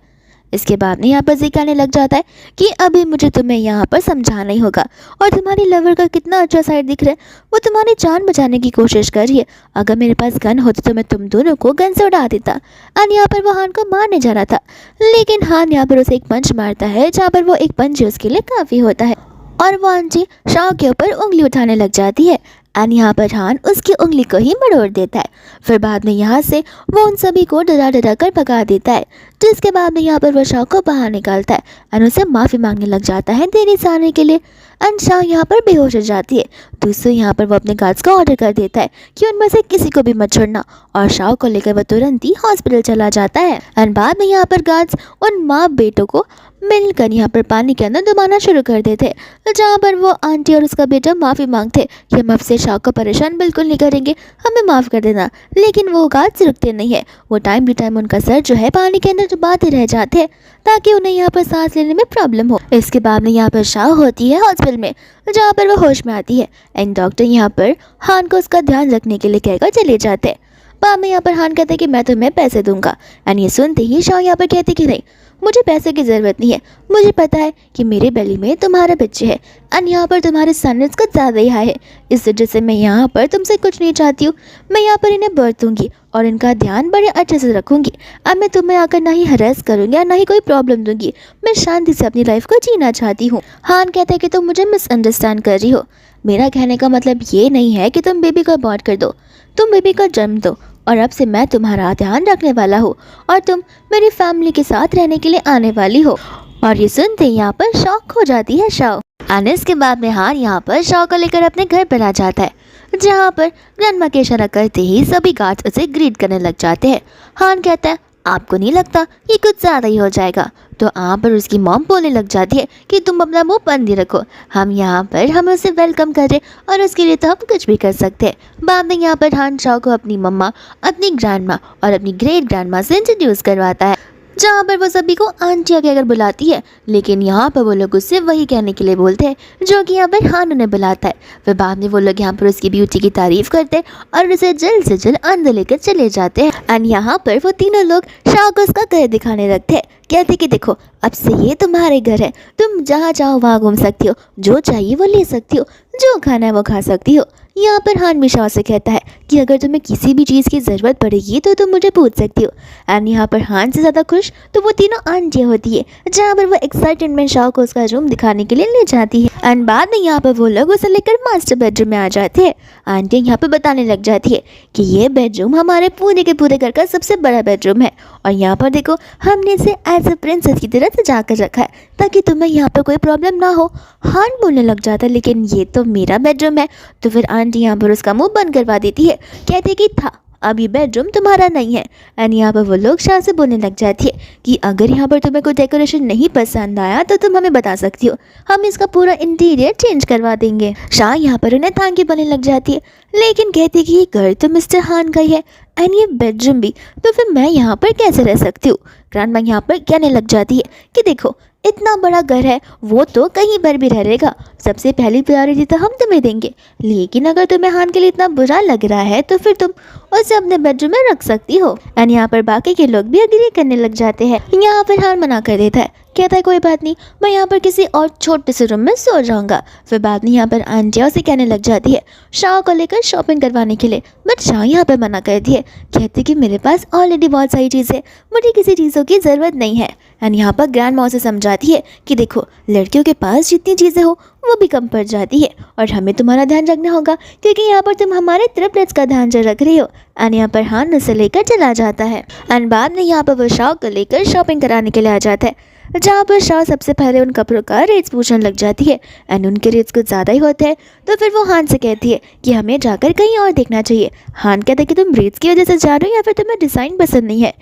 इसके बाद में यहाँ पर जिक्र आने लग जाता है कि अभी मुझे तुम्हें यहाँ पर समझाना ही होगा और तुम्हारी लवर का कितना अच्छा साइड दिख रहा है, वो तुम्हारी जान बचाने की कोशिश कर रही है। अगर मेरे पास गन होती तो मैं तुम दोनों को गन से उड़ा देता। एंड यहाँ पर वो हान को मारने जा रहा था, लेकिन हान यहाँ पर उसे एक पंच मारता है, जहाँ पर वो एक पंच उसके लिए काफ़ी होता है और वो आंटी शाह के ऊपर उंगली उठाने लग जाती है। एंड यहाँ पर हान उसकी उंगली को ही मरोड़ देता है। फिर बाद में यहाँ से वो उन सभी को डरा कर भगा देता है, जिसके बाद में यहाँ पर वो शाह को बाहर निकालता है एंड उसे माफ़ी मांगने लग जाता है देरी से आने के लिए। एंड शाह यहाँ पर बेहोश हो जाती है। दूसरों यहाँ पर वो अपने गार्ड्स को ऑर्डर कर देता है कि उनमें से किसी को भी मत छोड़ना और शाह को लेकर वो तुरंत ही हॉस्पिटल चला जाता है। एंड बाद में यहाँ पर गार्ड्स उन माँ बेटों को मिलकर यहाँ पर पानी के अंदर डुबाना शुरू कर देते, जहाँ पर वो आंटी और उसका बेटा माफ़ी मांगते कि हम आपसे शाह को परेशान बिल्कुल नहीं करेंगे, हमें माफ़ कर देना। लेकिन वो गार्ड्स रुकते नहीं है, वो टाइम टू टाइम उनका सर जो है पानी के अंदर डुबाते रह जाते हैं ताकि उन्हें यहाँ पर सांस लेने में प्रॉब्लम हो। इसके बाद में यहाँ पर शाह होती है हॉस्पिटल में, जहाँ पर वो होश में आती है। एंड डॉक्टर यहाँ पर हान को उसका ध्यान रखने के लिए कहकर चले जाते हैं। बाद में यहाँ पर हान कहते हैं कि मैं तुम्हें पैसे दूंगा। एंड ये सुनते ही शाह यहाँ पर कहते कि नहीं, मुझे पैसे की ज़रूरत नहीं है, मुझे पता है कि मेरे बेली में तुम्हारा बच्चे है एंड यहाँ पर तुम्हारे स्टैंडर्ड्स कुछ ज़्यादा ही हाई है, इस वजह से मैं यहाँ पर तुमसे कुछ नहीं चाहती हूँ। मैं यहाँ पर इन्हें बर्थ दूँगी और इनका ध्यान बड़े अच्छे से रखूँगी। अब मैं तुम्हें आकर ना ही हरास करूँगी और ना ही कोई प्रॉब्लम दूँगी, मैं शांति से अपनी लाइफ को जीना चाहती हूँ। हान कहता है कि तुम मुझे मिसअंडरस्टैंड कर रही हो, मेरा कहने का मतलब ये नहीं है कि तुम बेबी को अबॉर्ट कर दो, तुम बेबी को जन्म दो और अब से मैं तुम्हारा ध्यान रखने वाला हूँ और तुम मेरी फैमिली के साथ रहने के लिए आने वाली हो। और ये सुनते ही यहाँ पर शॉक हो जाती है शाह। एंड इसके बाद में हान यहाँ पर शाह को लेकर अपने घर पर आ जाता है, जहाँ पर ग्रैंडमा के इशारा करते ही सभी गार्ड्स उसे ग्रीट करने लग जाते हैं। हान कहता है आपको नहीं लगता ये कुछ ज़्यादा ही हो जाएगा? तो यहाँ पर उसकी मॉम बोलने लग जाती है कि तुम अपना मुंह बंद ही रखो, हम यहाँ पर हम उसे वेलकम कर रहे और उसके लिए तो हम कुछ भी कर सकते हैं। बाद में यहाँ पर हान शाह को अपनी मम्मा, अपनी ग्रैंडमा और अपनी ग्रेट ग्रैंडमा से इंट्रोड्यूस करवाता है, जहाँ पर वो सभी को आंटिया कहकर बुलाती है। लेकिन यहाँ पर वो लोग उससे वही कहने के लिए बोलते हैं जो कि यहाँ पर हान उन्हें बुलाता है। फिर बाद में वो लोग यहाँ पर उसकी ब्यूटी की तारीफ करते हैं और उसे जल्द से जल्द अंदर लेकर चले जाते हैं। एंड यहाँ पर वो तीनों लोग शाह को उसका घर दिखाने लगते हैं। कहते कि देखो अब से ये तुम्हारे घर है, तुम जहाँ चाहो वहाँ घूम सकती हो, जो चाहिए वो ले सकती हो, जो खाना है वो खा सकती हो। यहाँ पर हान भी शाह से कहता है कि अगर तुम्हें किसी भी चीज़ की ज़रूरत पड़ेगी तो तुम मुझे पूछ सकती हो। एंड यहाँ पर हान से ज़्यादा खुश तो वो तीनों आंटियाँ होती है, जहाँ पर वो एक्साइटेड में शाह को उसका रूम दिखाने के लिए ले जाती है। एंड बाद में यहाँ पर वो लोग उसे लेकर मास्टर बेडरूम में आ जाते हैं। आंटियाँ यहाँ पर बताने लग जाती है कि ये बेडरूम हमारे पूरे के पूरे घर का सबसे बड़ा बेडरूम है, और यहाँ पर देखो हमने इसे एज ए प्रिंसेस की तरह सजा कर रखा है ताकि तुम्हें यहाँ पर कोई प्रॉब्लम ना हो। हान बोलने लग जाता है लेकिन ये तो मेरा बेडरूम है। तो फिर आंटी यहाँ पर उसका मुंह बंद करवा देती है, कहती कि था अब ये बेडरूम तुम्हारा नहीं है। एंड यहाँ पर वो लोग शाह से बोलने लग जाती है कि अगर यहाँ पर तुम्हें कोई डेकोरेशन नहीं पसंद आया तो तुम हमें बता सकती हो, हम इसका पूरा इंटीरियर चेंज करवा देंगे। शाह यहाँ पर उन्हें थैंक यू बोलने लग जाती है, लेकिन कहती है कि ये घर तो मिस्टर हान का ही है एंड ये बेडरूम भी, तो फिर मैं यहाँ पर कैसे रह सकती हूँ। ग्रैंडमा यहाँ पर कहने लग जाती है कि देखो इतना बड़ा घर है, वो तो कहीं पर भी रहेगा, सबसे पहली प्रायोरिटी तो हम तुम्हें देंगे, लेकिन अगर तुम्हें हान के लिए इतना बुरा लग रहा है तो फिर तुम उसे अपने बेडरूम में रख सकती हो। एंड यहाँ पर बाकी के लोग भी एग्री करने लग जाते हैं। यहाँ पर हान मना कर देता है, कहता है कोई बात नहीं, मैं यहाँ पर किसी और छोटे से रूम में सो जाऊंगा। फिर बाद में यहाँ पर आंटिया उसे कहने लग जाती है शाह को लेकर शॉपिंग करवाने के लिए, बट शाह यहाँ पर मना करती है, कहती कि मेरे पास ऑलरेडी बहुत सारी चीज़ें, मुझे किसी चीज़ों की ज़रूरत नहीं है। एंड यहाँ पर ग्रैंड मॉम से समझाती है कि देखो लड़कियों के पास जितनी चीज़ें हो वो भी कम पड़ जाती है, और हमें तुम्हारा ध्यान रखना होगा क्योंकि यहाँ पर तुम हमारे ट्रिपलेट्स का ध्यान जो रख रही हो। एंड यहाँ पर हान उसे लेकर चला जाता है। एंड बाद में यहाँ पर वो शाह को लेकर शॉपिंग कराने के लिए आ जाता है, जहाँ पर शाह सबसे पहले उन कपड़ों का रेट्स पूछने लग जाती है। एंड उनके रेट्स कुछ ज़्यादा ही होते हैं, तो फिर वो हान से कहती है कि हमें जाकर कहीं और देखना चाहिए। हान कहता है कि तुम रेट्स की वजह से जा रहे हो या फिर तुम्हें डिज़ाइन पसंद नहीं है।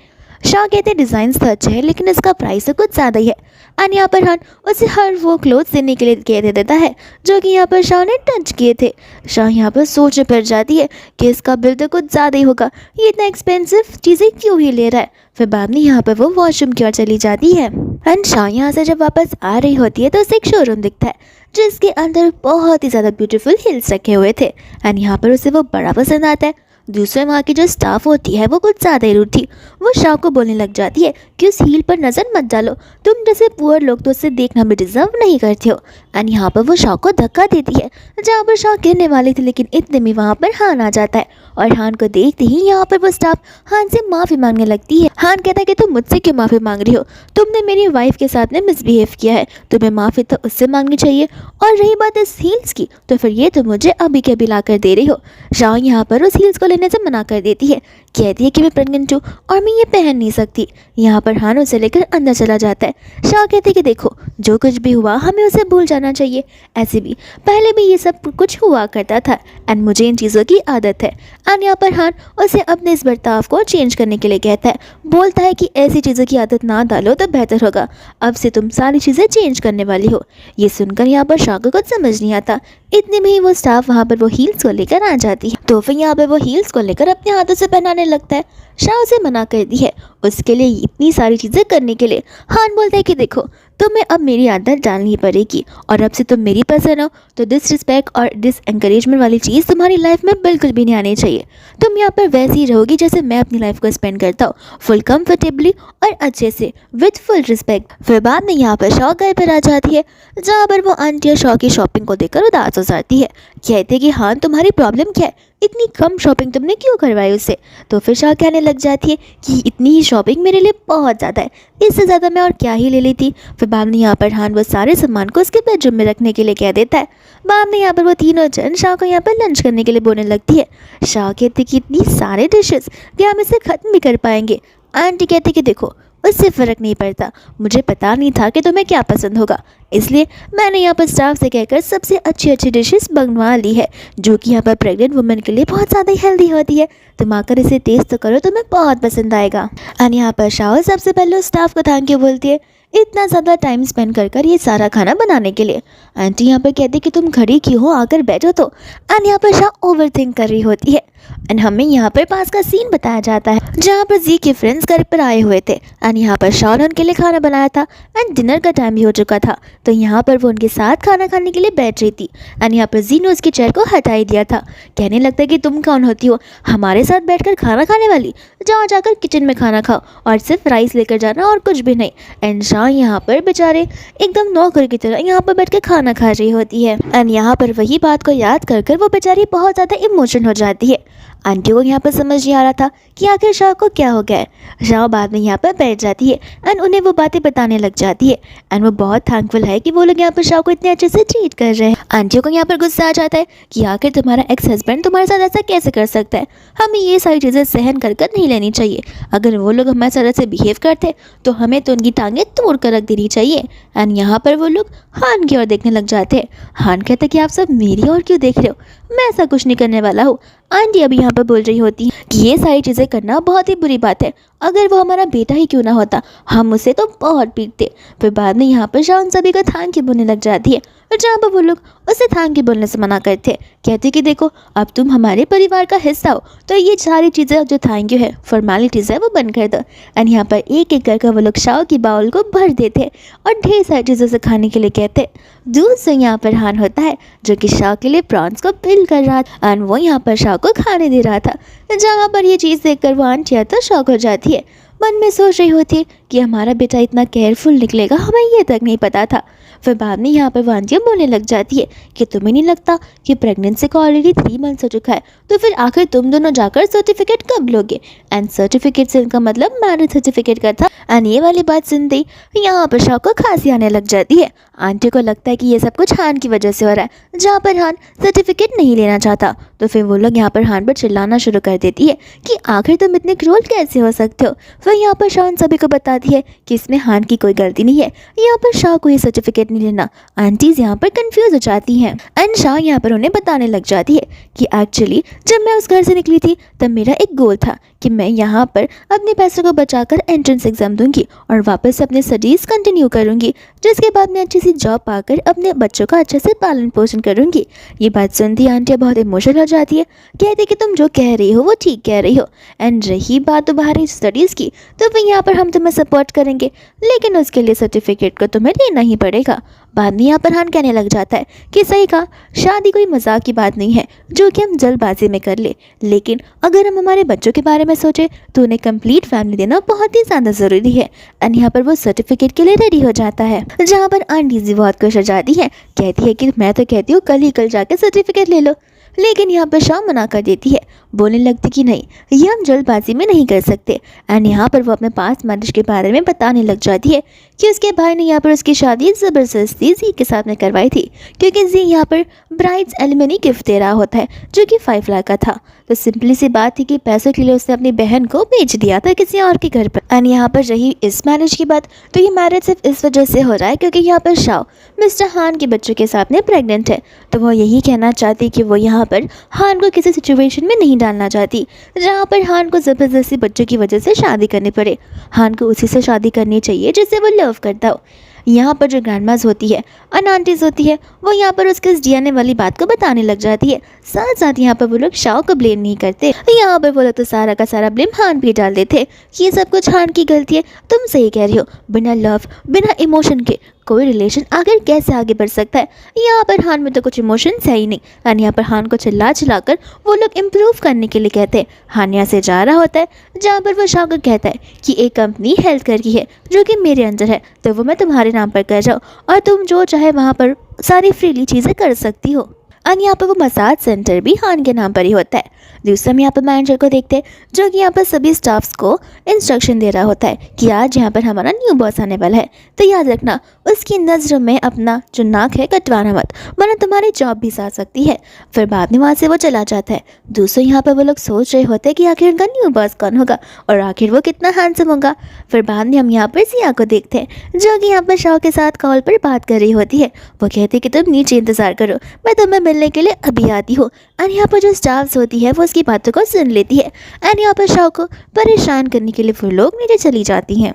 शाह कहते हैं डिज़ाइन तो अच्छे है लेकिन इसका प्राइस तो कुछ ज़्यादा ही है। एंड यहाँ पर हान उसे हर वो क्लोथ देने के लिए कह दे देता है जो कि यहाँ पर शाह ने टच किए थे। शाह यहाँ पर सोच में पड़ जाती है कि इसका बिल तो कुछ ज़्यादा ही होगा, ये इतना एक्सपेंसिव चीज़ें क्यों ही ले रहा है। फिर बाद में यहाँ पर वो वॉशरूम की ओर चली जाती है। एंड शाह यहाँ से जब वापस आ रही होती है तो उसे एक शोरूम दिखता है जिसके अंदर बहुत ही ज़्यादा ब्यूटीफुल हिल्स रखे हुए थे। एंड यहाँ पर उसे वो बड़ा पसंद आता है। दूसरे वहाँ की जो स्टाफ होती है वो कुछ ज़्यादा ही रूड थी। वो शाह को बोलने लग जाती है कि उस हील पर नज़र मत डालो, तुम जैसे पुअर लोग तो उससे देखना भी डिजर्व नहीं करते हो। एंड यहाँ पर वो शाह को धक्का देती है, जहाँ पर शाह गिरने वाली थी, लेकिन इतने में वहाँ पर हान आ जाता है और हान को देखते ही यहाँ पर वो स्टाफ हान से माफ़ी मांगने लगती है। हान कहता है कि तुम मुझसे क्यों माफ़ी मांग रही हो, तुमने मेरी वाइफ के साथ में मिसबिहेव किया है, तुम्हें माफ़ी तो उससे मांगनी चाहिए, और रही बात इस हील्स की तो फिर ये तो मुझे अभी के अभी ला कर दे रही हो। शाह यहाँ पर उस हील्स को लेने से मना कर देती है, कहती है कि मैं प्रेग्नेंट हूँ और मैं ये पहन नहीं सकती। यहाँ पर हान उसे लेकर अंदर चला जाता है। शाह कहती है कि देखो जो कुछ भी हुआ हमें उसे भूल जाना चाहिए, ऐसे भी पहले भी ये सब कुछ हुआ करता था एंड मुझे इन चीज़ों की आदत है। एंड यहाँ पर हान उसे अपने इस बर्ताव को चेंज करने के लिए कहता है, बोलता है कि ऐसी चीज़ों की आदत ना डालो तो बेहतर होगा, अब से तुम सारी चीज़ें चेंज करने वाली हो। ये सुनकर यहाँ पर शाह को कुछ समझ नहीं आता। इतने में ही वो स्टाफ वहाँ पर वो हील्स को लेकर आ जाती है, तो फिर यहाँ पर वो हील्स को लेकर अपने हाथों से पहनाने लगता है। शाह उसे मना कर दी है उसके लिए इतनी सारी चीज़ें करने के लिए। हान बोलता है कि देखो तुम्हें अब मेरी आदत डालनी पड़ेगी और अब से तुम मेरी पसंद हो, तो डिसरिस्पेक्ट और डिसएंकरेजमेंट वाली चीज़ तुम्हारी लाइफ में बिल्कुल भी नहीं आनी चाहिए। तुम यहाँ पर वैसे ही रहोगी जैसे मैं अपनी लाइफ को स्पेंड करता हूँ, फुल कंफर्टेबली और अच्छे से विद फुल रिस्पेक्ट। फिर बाद में यहाँ पर शाह घर पर आ जाती है, जहाँ पर वो आंटिया शाह की शॉपिंग को देखकर उदास हो जाती है, कहते कि हान तुम्हारी प्रॉब्लम क्या है, इतनी कम शॉपिंग तुमने क्यों करवाई उससे। तो फिर शाह कहने लग जाती है कि इतनी ही शॉपिंग मेरे लिए बहुत ज़्यादा है, इससे ज़्यादा मैं और क्या ही ले लेती। फिर बाद में यहाँ पर हान वो सारे सामान को उसके बेडरूम में रखने के लिए कह देता है। बाद में यहाँ पर वो तीनों जन शाह को यहाँ पर लंच करने के लिए बोलने लगती है। शाह कहते कि इतनी सारे डिशेस क्या हम इसे ख़त्म भी कर पाएंगे। आंटी कहती कि देखो उससे फ़र्क नहीं पड़ता, मुझे पता नहीं था कि तुम्हें क्या पसंद होगा, इसलिए मैंने यहाँ पर स्टाफ से कहकर सबसे अच्छी अच्छी डिशेस मंगवा ली है जो कि यहाँ पर प्रेग्नेंट वुमेन के लिए बहुत ज़्यादा हेल्दी होती है। तुम आकर इसे टेस्ट तो करो, तुम्हें बहुत पसंद आएगा। और यहाँ पर शाह सबसे पहले स्टाफ को थैंक यू बोलती है इतना ज़्यादा टाइम स्पेंड कर ये सारा खाना बनाने के लिए। आंटी यहाँ पर कहती कि तुम खड़ी क्यों हो, आकर बैठो तो। एंड यहाँ पर शाह ओवर थिंक कर रही होती है। एंड हमें यहाँ पर पास का सीन बताया जाता है जहाँ पर जी के फ्रेंड्स घर पर आए हुए थे एंड यहाँ पर शाह ने उनके लिए खाना बनाया था एंड डिनर का टाइम भी हो चुका था, तो यहाँ पर वो उनके साथ खाना खाने के लिए बैठ रही थी। एंड यहाँ पर जी ने उसकी चेयर को हटा ही दिया था, कहने लगता है कि तुम कौन होती हो हमारे साथ बैठकर खाना खाने वाली, जाओ जाकर किचन में खाना खाओ और सिर्फ राइस लेकर जाना और कुछ भी नहीं। एंड शाह शाह यहाँ पर बेचारे एकदम नौकर की तरह यहाँ पर बैठ के खाना खा रही होती है। एंड यहाँ पर वही बात को याद कर कर वो बेचारी बहुत ज़्यादा इमोशनल हो जाती है। आंटी को यहाँ पर समझ नहीं आ रहा था कि आखिर शाह को क्या हो गया है। शाह बाद में यहाँ पर बैठ जाती है एंड उन्हें वो बातें बताने लग जाती है। एंड वो बहुत थैंकफुल है कि वो लोग यहाँ पर शाह को इतने अच्छे से ट्रीट कर रहे हैं। आंटी को यहाँ पर गुस्सा आ जाता है कि आखिर तुम्हारा एक्स हस्बैंड तुम्हारे साथ ऐसा कैसे कर सकता है। हमें ये सारी चीज़ें सहन कर कर नहीं लेनी चाहिए। अगर वो लोग हमारे साथ ऐसे बिहेव करते तो हमें तो उनकी टांगें तोड़ कर रख देनी चाहिए। एंड यहाँ पर वो लोग हान की ओर देखने लग जाते हैं। हान कहता है कि आप सब मेरी ओर क्यों देख रहे हो, मैं ऐसा कुछ नहीं करने वाला हूँ। आंटी अभी यहाँ पर बोल रही होती है कि ये सारी चीज़ें करना बहुत ही बुरी बात है। अगर वो हमारा बेटा ही क्यों ना होता, हम उसे तो बहुत पीटते। फिर बाद में यहाँ पर शाह उन सभी को थैंक यू बोलने लग जाती है और जहाँ पर वो लोग उसे थैंक यू बोलने से मना करते, कहते कि देखो अब तुम हमारे परिवार का हिस्सा हो तो ये सारी चीज़ें जो थैंक यू है फॉर्मेलिटीज़ है वो बंद कर दो। एंड यहाँ पर एक एक करके वो लोग शाह की बाउल को भर देते और ढेर सारी चीज़ों से खाने के लिए कहते। दूर से यहाँ पर हान होता है जो कि शाह के लिए प्रॉन्स को पिल कर रहा था एंड वो यहाँ पर शाह को खाने दे रहा था। जहाँ पर ये चीज़ देखकर वो आंटी तो शॉक हो जाती है। मन में सोच रही होती है कि हमारा बेटा इतना केयरफुल निकलेगा, हमें ये तक नहीं पता था। फिर बाद में यहाँ पर वो आंटियाँ बोलने लग जाती है कि तुम्हें नहीं लगता कि प्रेगनेंसी को ऑलरेडी 3 मंथ्स हो चुका है, तो फिर आखिर तुम दोनों जाकर सर्टिफिकेट कब लोगे। एंड सर्टिफिकेट से इनका मतलब मैरिज सर्टिफिकेट का था। एंड ये वाली बात सुनते ही यहाँ पर शाह को खांसी आने लग जाती है। आंटी को लगता है कि ये सब कुछ हान की वजह से हो रहा है, जहाँ पर हान सर्टिफिकेट नहीं लेना चाहता। तो फिर वो लोग यहाँ पर हान पर चिल्लाना शुरू कर देती है कि आखिर तुम इतने क्रूर कैसे हो सकते हो। फिर यहाँ पर शाह सभी को बताती है कि इसमें हान की कोई गलती नहीं है, यहाँ पर शाह को ये सर्टिफिकेट नहीं लेना। आंटीज यहाँ पर कंफ्यूज हो जाती हैं एंड शाह यहाँ पर उन्हें बताने लग जाती है कि एक्चुअली जब मैं उस घर से निकली थी तब मेरा एक गोल था कि मैं यहाँ पर अपने पैसों को बचाकर एंट्रेंस एग्जाम दूंगी और वापस से अपने स्टडीज़ कंटिन्यू करूंगी, जिसके बाद मैं अच्छी सी जॉब पाकर अपने बच्चों का अच्छे से पालन पोषण करूंगी। ये बात सुनती आंटी बहुत इमोशनल हो जाती है, कहती कि तुम जो कह रही हो वो ठीक कह रही हो। एंड रही बात तुम्हारी स्टडीज़ की तो फिर यहाँ पर हम तुम्हें सपोर्ट करेंगे, लेकिन उसके लिए सर्टिफिकेट को तुम्हें लेना ही पड़ेगा। बाद में यहाँ पर हान कहने लग जाता है कि सही कहा, शादी कोई मजाक की बात नहीं है जो कि हम जल्दबाजी में कर ले, लेकिन अगर हम हमारे बच्चों के बारे में सोचे तो उन्हें कंप्लीट फैमिली देना बहुत ही ज़्यादा ज़रूरी है। एंड यहाँ पर वो सर्टिफिकेट के लिए रेडी हो जाता है, जहाँ पर आंटी जी बहुत खुश हो जाती है, कहती है कि मैं तो कहती हूँ कल ही कल जाकर सर्टिफिकेट ले लो। लेकिन यहाँ पर शाह मना कर देती है, बोलने लगती कि नहीं, ये हम जल्दबाजी में नहीं कर सकते। एंड यहाँ पर वो अपने पास मैरिज के बारे में बताने लग जाती है कि उसके भाई ने यहाँ पर उसकी शादी ज़बरदस्ती जी के साथ में करवाई थी, क्योंकि जी यहाँ पर ब्राइड्स एलिमनी गिफ्ट दे रहा होता है जो कि 5 लाख का था। तो सिंपली सी बात थी कि पैसों के लिए उसने अपनी बहन को बेच दिया था किसी और के घर पर। एंड यहाँ पर रही इस मैरिज की बात, तो ये मैरिज सिर्फ इस वजह से हो रहा है क्योंकि यहाँ पर शाह मिस्टर हान के बच्चों के साथ में प्रेग्नेंट है। तो वो यही कहना चाहती कि वो यहाँ पर हान को किसी सिचुएशन में नहीं डालना चाहती जहाँ पर हान को ज़बरदस्ती बच्चों की वजह से शादी करनी पड़े। हान को उसी से शादी करनी चाहिए जिससे वो लव करता हो। यहाँ पर जो ग्रैंडमाज होती है और आंटीज होती है वो यहाँ पर उसके इस डीएनए वाली बात को बताने लग जाती है। साथ साथ यहाँ पर वो लोग शाह को ब्लेम नहीं करते, यहाँ पर वो लोग तो सारा का सारा ब्लेम हान पे डाल देते। ये सब कुछ हान की गलती है, तुम सही कह रही हो, बिना लव बिना इमोशन के कोई रिलेशन आखिर कैसे आगे बढ़ सकता है। यहाँ पर हान में तो कुछ इमोशंस है ही नहीं। एंड यहाँ पर हान को चिल्ला चिल्लाकर वो लोग इम्प्रूव करने के लिए कहते हैं। हान यहाँ से जा रहा होता है जहाँ पर वो शाह को कहता है कि एक कंपनी हेल्थ केयर की है जो कि मेरे अंदर है, तो वो मैं तुम्हारे नाम पर कर जाऊँ और तुम जो चाहे वहाँ पर सारी फ्रीली चीज़ें कर सकती हो। एंड यहाँ पर वो मसाज सेंटर भी हान के नाम पर ही होता है। दूसरा में यहाँ पर मैनेजर को देखते हैं जो कि यहाँ पर सभी स्टाफ्स को इंस्ट्रक्शन दे रहा होता है कि आज यहाँ पर हमारा न्यू बॉस आने वाला है, तो याद रखना उसकी नज़र में अपना जो नाक है कटवाना मत, वरना तुम्हारी जॉब भी जा सकती है। फिर बाद में वहाँ से वो चला जाता है। दूसरों यहाँ पर वो लोग सोच रहे होते हैं कि आखिर उनका न्यू बॉस कौन होगा और आखिर वो कितना हैंडसम होगा। फिर बाद में हम यहाँ पर सिया को देखते हैं जो कि यहाँ पर शाह के साथ कॉल पर बात कर रही होती है। वो कहती है कि तुम नीचे इंतज़ार करो, मैं तुम्हें मिलने के लिए अभी आती हूँ। एंड यहाँ पर जो स्टाफ्स होती है वो उसकी बातों को सुन लेती है एंड यहाँ पर शाह को परेशान करने के लिए वो लोग नीचे चली जाती हैं।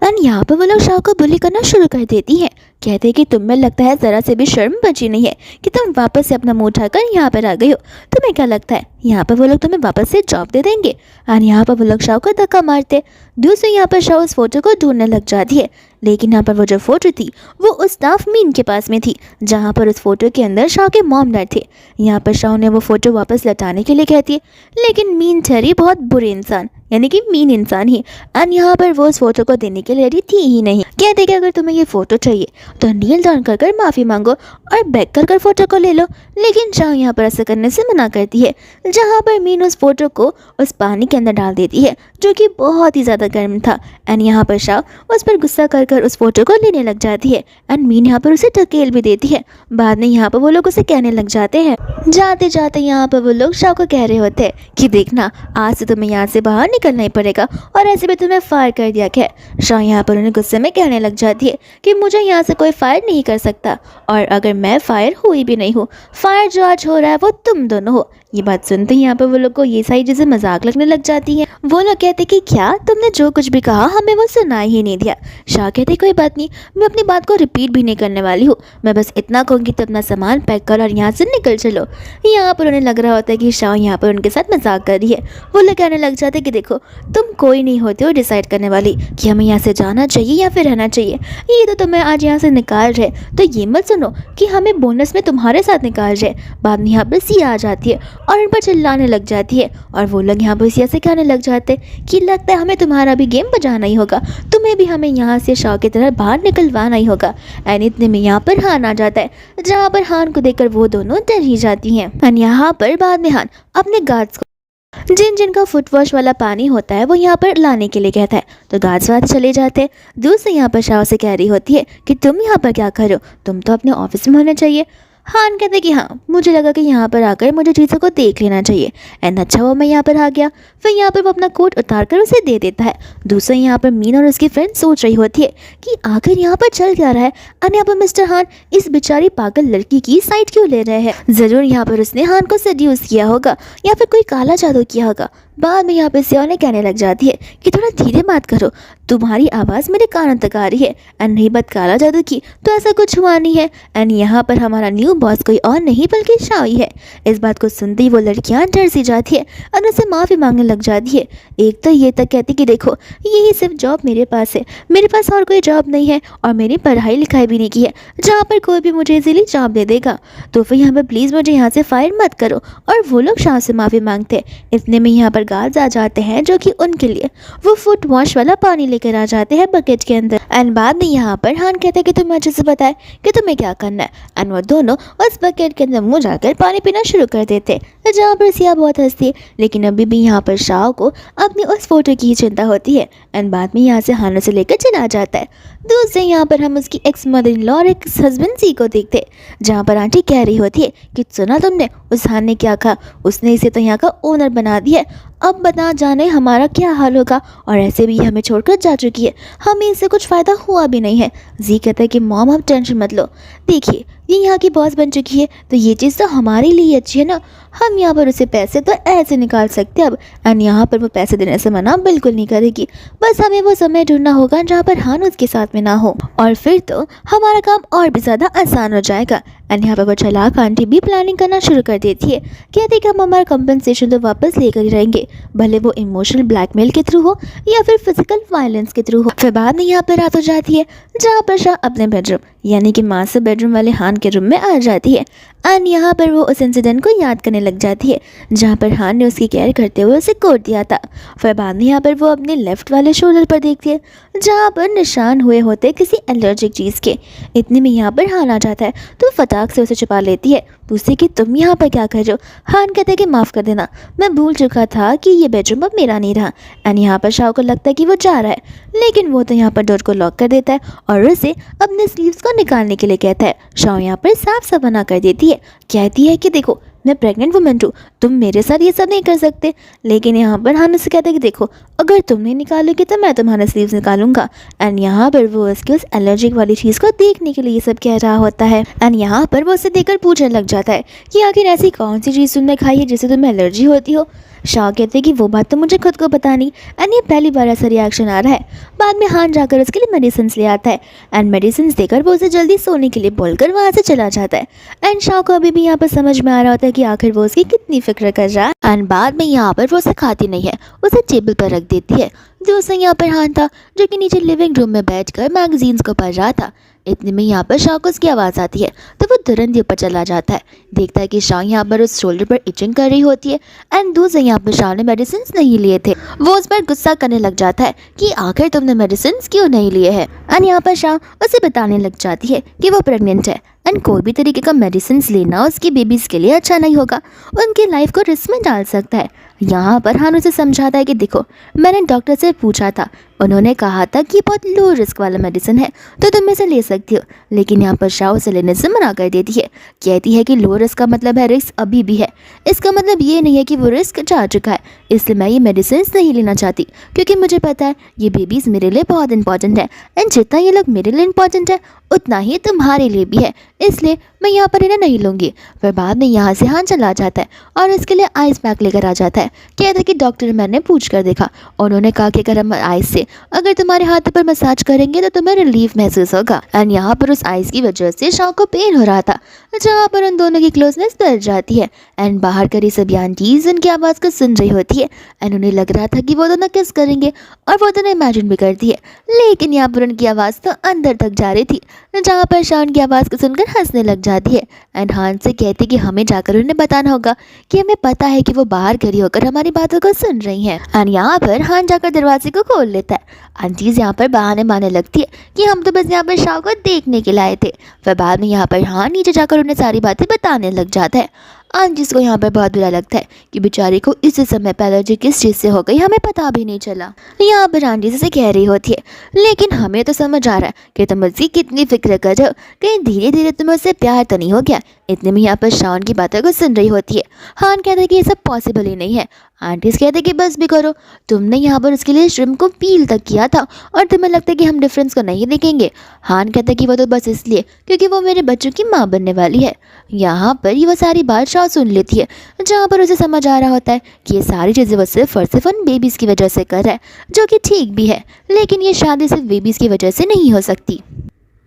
एंड यहाँ पर वो लोग शाह को बुली करना शुरू कर देती हैं, कहते हैं कि तुम में लगता है ज़रा से भी शर्म बची नहीं है कि तुम वापस से अपना मुंह उठाकर यहाँ पर आ गई हो। तुम्हें क्या लगता है यहाँ पर वो लोग तुम्हें वापस से जॉब दे देंगे? और यहाँ पर वो लोग शाह को धक्का मारते। दूसरी यहाँ पर शाह उस फोटो को ढूंढने लग जाती है, लेकिन यहाँ पर वो जो फोटो थी वो उस स्टाफ मीन के पास में थी, जहाँ पर उस फोटो के अंदर शाह के मॉम डैड थे। यहाँ पर शाह ने वो फोटो वापस लौटाने के लिए कहती है, लेकिन मीन ठहरी बहुत बुरे इंसान, यानी कि मीन इंसान ही। एंड यहाँ पर वो उस फोटो को देने के लिए रेडी थी ही नहीं। कहते कि अगर तुम्हें ये फोटो चाहिए तो नील डाउन कर कर माफ़ी मांगो और बैक कर कर फोटो को ले लो। लेकिन शाह यहाँ पर ऐसा करने से मना करती है, जहाँ पर मीन उस फोटो को उस पानी के अंदर डाल देती है जो कि बहुत ही ज़्यादा गर्म था। एंड यहाँ पर शाह उस पर गुस्सा कर कर उस फोटो को लेने लग जाती है। एंड मीन यहाँ पर उसे ढकेल भी देती है। बाद में यहाँ पर वो लोग उसे कहने लग जाते हैं। जाते जाते यहाँ पर वो लोग शाह को कह रहे होते हैं कि देखना, आज से तुम्हें यहाँ से बाहर निकलना ही पड़ेगा और ऐसे भी तुम्हें फायर कर दिया गया है। शाह यहाँ पर उन्हें गुस्से में कहने लग जाती है कि मुझे यहाँ से कोई फायर नहीं कर सकता, और अगर मैं फायर हुई भी नहीं हूँ, फायर जो आज हो रहा है वो तुम दोनों हो। ये बात सुनते ही यहाँ पर वो लोग को ये सारी चीज़ें मजाक लगने लग जाती है। वो लोग कहते कि क्या तुमने जो कुछ भी कहा हमें वो सुनाई ही नहीं दिया। शाह कहते कोई बात नहीं, मैं अपनी बात को रिपीट भी नहीं करने वाली हूँ, मैं बस इतना कहूँगी तो अपना सामान पैक कर और यहाँ से निकल चलो। यहाँ पर उन्हें लग रहा होता है कि शाह यहाँ पर उनके साथ मजाक कर रही है। वो लोग कहने लग जाते कि देखो, तुम कोई नहीं होते हो डिसाइड करने वाली कि हमें यहाँ से जाना चाहिए या फिर रहना चाहिए। ये तो तुम्हें आज यहाँ से निकाल रहे, तो ये मत सुनो कि हमें बोनस में तुम्हारे साथ निकाल रहे। बाद में यहाँ पर सिया आ जाती है और उन पर चिल्लाने लग जाती है, और वो लोग यहाँ पर सिया से कहने लग जाते कि लगता है हमें तुम्हारा भी गेम बजाना ही होगा, तुम्हें भी हमें यहाँ से शाह की तरह बाहर निकलवाना ही होगा। एंड इतने में यहाँ पर हान आ जाता है, जहाँ पर हान को देखकर वो दोनों डर ही जाती हैं। एंड यहाँ पर बाद में हान अपने गार्ड्स को जिनका फुट वॉश वाला पानी होता है वो यहाँ पर लाने के लिए कहता है, तो गार्ड्स वाद चले जाते हैं। दूसरे यहाँ पर शाह से कह रही होती है कि तुम यहाँ पर क्या कर रहे हो, तुम तो अपने ऑफिस में होने चाहिए। हान कहते कि हाँ, मुझे लगा कि यहाँ पर आकर मुझे चीज़ों को देख लेना चाहिए, एंड अच्छा हुआ मैं यहाँ पर आ गया। फिर यहाँ पर वो अपना कोट उतार कर उसे दे देता है। दूसरा यहाँ पर मीन और उसकी फ्रेंड सोच रही होती है कि आखिर यहाँ पर चल क्या रहा है, और यहाँ पर मिस्टर हान इस बेचारी पागल लड़की की साइड क्यों ले रहे हैं। ज़रूर यहाँ पर उसने हान को सड्यूस किया होगा या फिर कोई काला जादू किया होगा। बाद में यहाँ पे सिया ने कहने लग जाती है कि थोड़ा धीरे बात करो, तुम्हारी आवाज़ मेरे कानों तक आ रही है। एंड रही बात काला जादू की, तो ऐसा कुछ हुआ नहीं है। एंड यहाँ पर हमारा न्यू बॉस कोई और नहीं बल्कि शाह ही है। इस बात को सुनते ही वो लड़कियाँ डर सी जाती है और उससे माफ़ी मांगने लग जाती है। एक तो ये तक कहती कि देखो, यही सिर्फ जॉब मेरे पास है, मेरे पास और कोई जॉब नहीं है, और मेरी पढ़ाई लिखाई भी नहीं की है जहाँ पर कोई भी मुझे इजीली जॉब दे देगा। तो फिर यहाँ पर प्लीज़ मुझे यहाँ से फायर मत करो। और वो लोग शाह से माफ़ी मांगते हैं। इतने में यहाँ पर गार्ड्स आ जाते हैं, जो कि उनके लिए वो फुट वॉश वाला पानी लेकर आ जाते हैं बकेट के अंदर। एंड बाद में यहाँ पर हान कहता है कि तुम्हें अच्छे से पता है कि तुम्हें क्या करना है। एंड वो दोनों उस बकेट के अंदर मुँह जाकर पानी पीना शुरू कर देते हैं, जहाँ पर सिया बहुत हंसती है, लेकिन अभी भी यहाँ पर शाह को अपनी उस फोटो की ही चिंता होती है। एंड बाद में यहाँ से हान उसे लेकर चला जाता है। दूसरे यहाँ पर हम उसकी एक्स मदर इन लॉ और एक्स हस्बैंड सी को देखते हैं, जहाँ पर आंटी कह रही होती है कि सुना तुमने उस हान ने क्या कहा, उसने इसे तो यहाँ का ओनर बना दिया, अब बता जाने हमारा क्या हाल होगा, और ऐसे भी हमें छोड़कर जा चुकी है, हमें इससे कुछ फ़ायदा हुआ भी नहीं है। जी कहता है कि मॉम आप टेंशन मत लो, देखिए ये यहाँ की बॉस बन चुकी है तो ये चीज़ तो हमारे लिए अच्छी है ना, हम यहाँ पर उसे पैसे तो ऐसे निकाल सकते हैं अब। एंड यहाँ पर वो पैसे देने से मना बिल्कुल नहीं करेगी, बस हमें वो समय ढूंढना होगा जहाँ पर हान उसके साथ में ना हो, और फिर तो हमारा काम और भी ज़्यादा आसान हो जाएगा। एंड यहाँ पर वो चालाक आंटी भी प्लानिंग करना शुरू कर देती है, कहती है कि हम हमारा कंपनसेशन तो वापस लेकर ही रहेंगे, भले वो इमोशनल ब्लैकमेल के थ्रू हो या फिर फिजिकल वायलेंस के थ्रू हो। फिर बाद में यहाँ पर रात हो जाती है, जहाँ पर शाह अपने बेडरूम यानी कि मास्टर बेडरूम वाले हान के रूम में आ जाती है। एंड यहाँ पर वो उस इंसिडेंट को याद करने लग जाती है जहाँ पर हान ने उसकी केयर करते हुए उसे कोट दिया था। फिर बाद में यहाँ पर वो अपने लेफ्ट वाले शोल्डर पर देखती है, जहाँ पर निशान हुए होते किसी एलर्जिक चीज़ के। इतने में यहाँ पर हान आ जाता है, तो फटाक से उसे छुपा लेती है, पूछती कि तुम यहाँ पर क्या कर रहे हो। हान कहते हैं कि माफ़ कर देना, मैं भूल चुका था कि ये बेडरूम अब मेरा नहीं रहा। एंड यहाँ पर शाह को लगता है कि वो जा रहा है, लेकिन वो तो यहाँ पर डोर को लॉक कर देता है और उसे अपने स्लीव्स को निकालने के लिए कहता है। शाह यहाँ पर साफ साफ मना कर देती है, कहती है कि देखो मैं प्रेग्नेंट वुमेन हूँ, तुम मेरे साथ ये सब नहीं कर सकते। लेकिन यहाँ पर हान से कहता है कि देखो अगर तुम नहीं निकालोगे तो मैं तुम्हारा स्लीव्स निकालूंगा। एंड यहाँ पर वो उसकी उस एलर्जिक वाली चीज़ को देखने के लिए ये सब कह रहा होता है। एंड यहाँ पर वो उसे देखकर पूछने लग जाता है कि आखिर ऐसी कौन सी चीज़ तुमने खाई है जिससे तुम्हें एलर्जी होती हो। शाह कहते हैं कि वो बात तो मुझे खुद को पता नहीं, एंड ये पहली बार ऐसा रिएक्शन आ रहा है। बाद में हान जाकर उसके लिए मेडिसिन ले आता है, एंड मेडिसिन देकर वो उसे जल्दी सोने के लिए बोलकर वहाँ से चला जाता है। एंड शाह को अभी भी यहाँ पर समझ में आ रहा होता है कि आखिर वो उसकी कितनी फिक्र कर रहा है। एंड बाद में यहाँ पर वो उसे खाती नहीं है, उसे टेबल पर रख देती है। दूसरा यहाँ पर हान था जो कि नीचे लिविंग रूम में बैठकर मैगजीन्स को पढ़ रहा था। इतने में यहाँ पर शाह को उसकी आवाज़ आती है, तो वो तुरंत ही ऊपर चला जाता है। देखता है कि शाह यहाँ पर उस शोल्डर पर इचिंग कर रही होती है, एंड दूसरे यहाँ पर शाह ने मेडिसिन नहीं लिए थे। वो उस पर गुस्सा करने लग जाता है कि आखिर तुमने मेडिसिन क्यों नहीं लिए हैं। एंड यहाँ पर शाह उसे बताने लग जाती है कि वो प्रेग्नेंट है, एंड कोई भी तरीके का मेडिसिन लेना उसकी बेबीज़ के लिए अच्छा नहीं होगा, उनकी लाइफ को रिस्क में डाल सकता है। यहाँ पर हान उसे समझाता है कि देखो, मैंने डॉक्टर से पूछा था, उन्होंने कहा था कि बहुत लो रिस्क वाला मेडिसिन है, तो तुम इसे ले सकती हो। लेकिन यहाँ पर शाह उसे लेने से मना कर देती है, कहती है कि लो रिस्क का मतलब है रिस्क अभी भी है, इसका मतलब ये नहीं है कि वो रिस्क जा चुका है, इसलिए मैं ये मेडिसिन नहीं लेना चाहती, क्योंकि मुझे पता है ये बेबीज़ मेरे लिए बहुत इंपॉर्टेंट है, एंड जितना ये लोग मेरे लिए इंपॉर्टेंट है उतना ही तुम्हारे लिए भी है, इसलिए मैं यहाँ पर इन्हें नहीं लूँगी। फिर बाद में यहाँ से हान चला जाता है और इसके लिए आइस पैक लेकर आ जाता है। कहता है कि डॉक्टर मैंने पूछ कर देखा, उन्होंने कहा कि गर्म आइस से अगर तुम्हारे हाथ पर मसाज करेंगे तो तुम्हें रिलीफ महसूस होगा। एंड यहाँ पर उस आइस की वजह से शाह को पेन हो रहा था, जहाँ पर उन दोनों की क्लोजनेस बढ़ जाती है। एंड बाहर करी सभी आंटीज उनकी आवाज़ को सुन रही होती है, एंड उन्हें लग रहा था कि वो दोनों किस करेंगे, और वो दोनों इमेजिन भी करती है। लेकिन यहाँ पर उनकी आवाज़ तो अंदर तक जा रही थी, जहाँ पर शाह उनकी आवाज़ को सुनकर हंसने लग जाती है। एंड हान से कहती कि हमें जाकर उन्हें बताना होगा कि हमें पता है कि वो बाहर खड़ी होकर हमारी बातों को सुन रही हैं। एंड यहाँ पर हान जाकर दरवाजे को खोल लेता है। आंटीज यहाँ पर बहाने मारने लगती है कि हम तो बस यहाँ पर शाह को देखने के लाए थे। फिर बाद में यहाँ पर हान नीचे जाकर उन्हें सारी बातें बताने लग जाता है। आंटीज को यहाँ पर बहुत बुरा लगता है कि बेचारी को इस समय पे एलर्जी किस चीज़ से हो गई, हमें पता भी नहीं चला। यहाँ पर आंटी से कह रही होती है, लेकिन हमें तो समझ आ रहा है कि तुम उसकी कितनी फिक्र कर रहे हो, कहीं धीरे धीरे तुम्हें उससे प्यार तो नहीं हो गया। इतने में यहाँ पर शान की बातों को सुन रही होती है। हान कहता है कि ये सब पॉसिबल ही नहीं है। आंटीज कहते हैं कि बस भी करो, तुमने यहाँ पर उसके लिए श्रिम्प को पील तक किया था और तुम्हें लगता है कि हम डिफरेंस को नहीं देखेंगे। हान कहता है कि वो तो बस इसलिए क्योंकि वो मेरे बच्चों की माँ बनने वाली है। यहाँ पर ही वो सारी बात शाह सुन लेती है, जहाँ पर उसे समझ आ रहा होता है कि ये सारी चीज़ें वो सिर्फ और सिर्फ उन बेबीज़ की वजह से कर रहा है, जो कि ठीक भी है, लेकिन ये शादी सिर्फ बेबीज़ की वजह से नहीं हो सकती।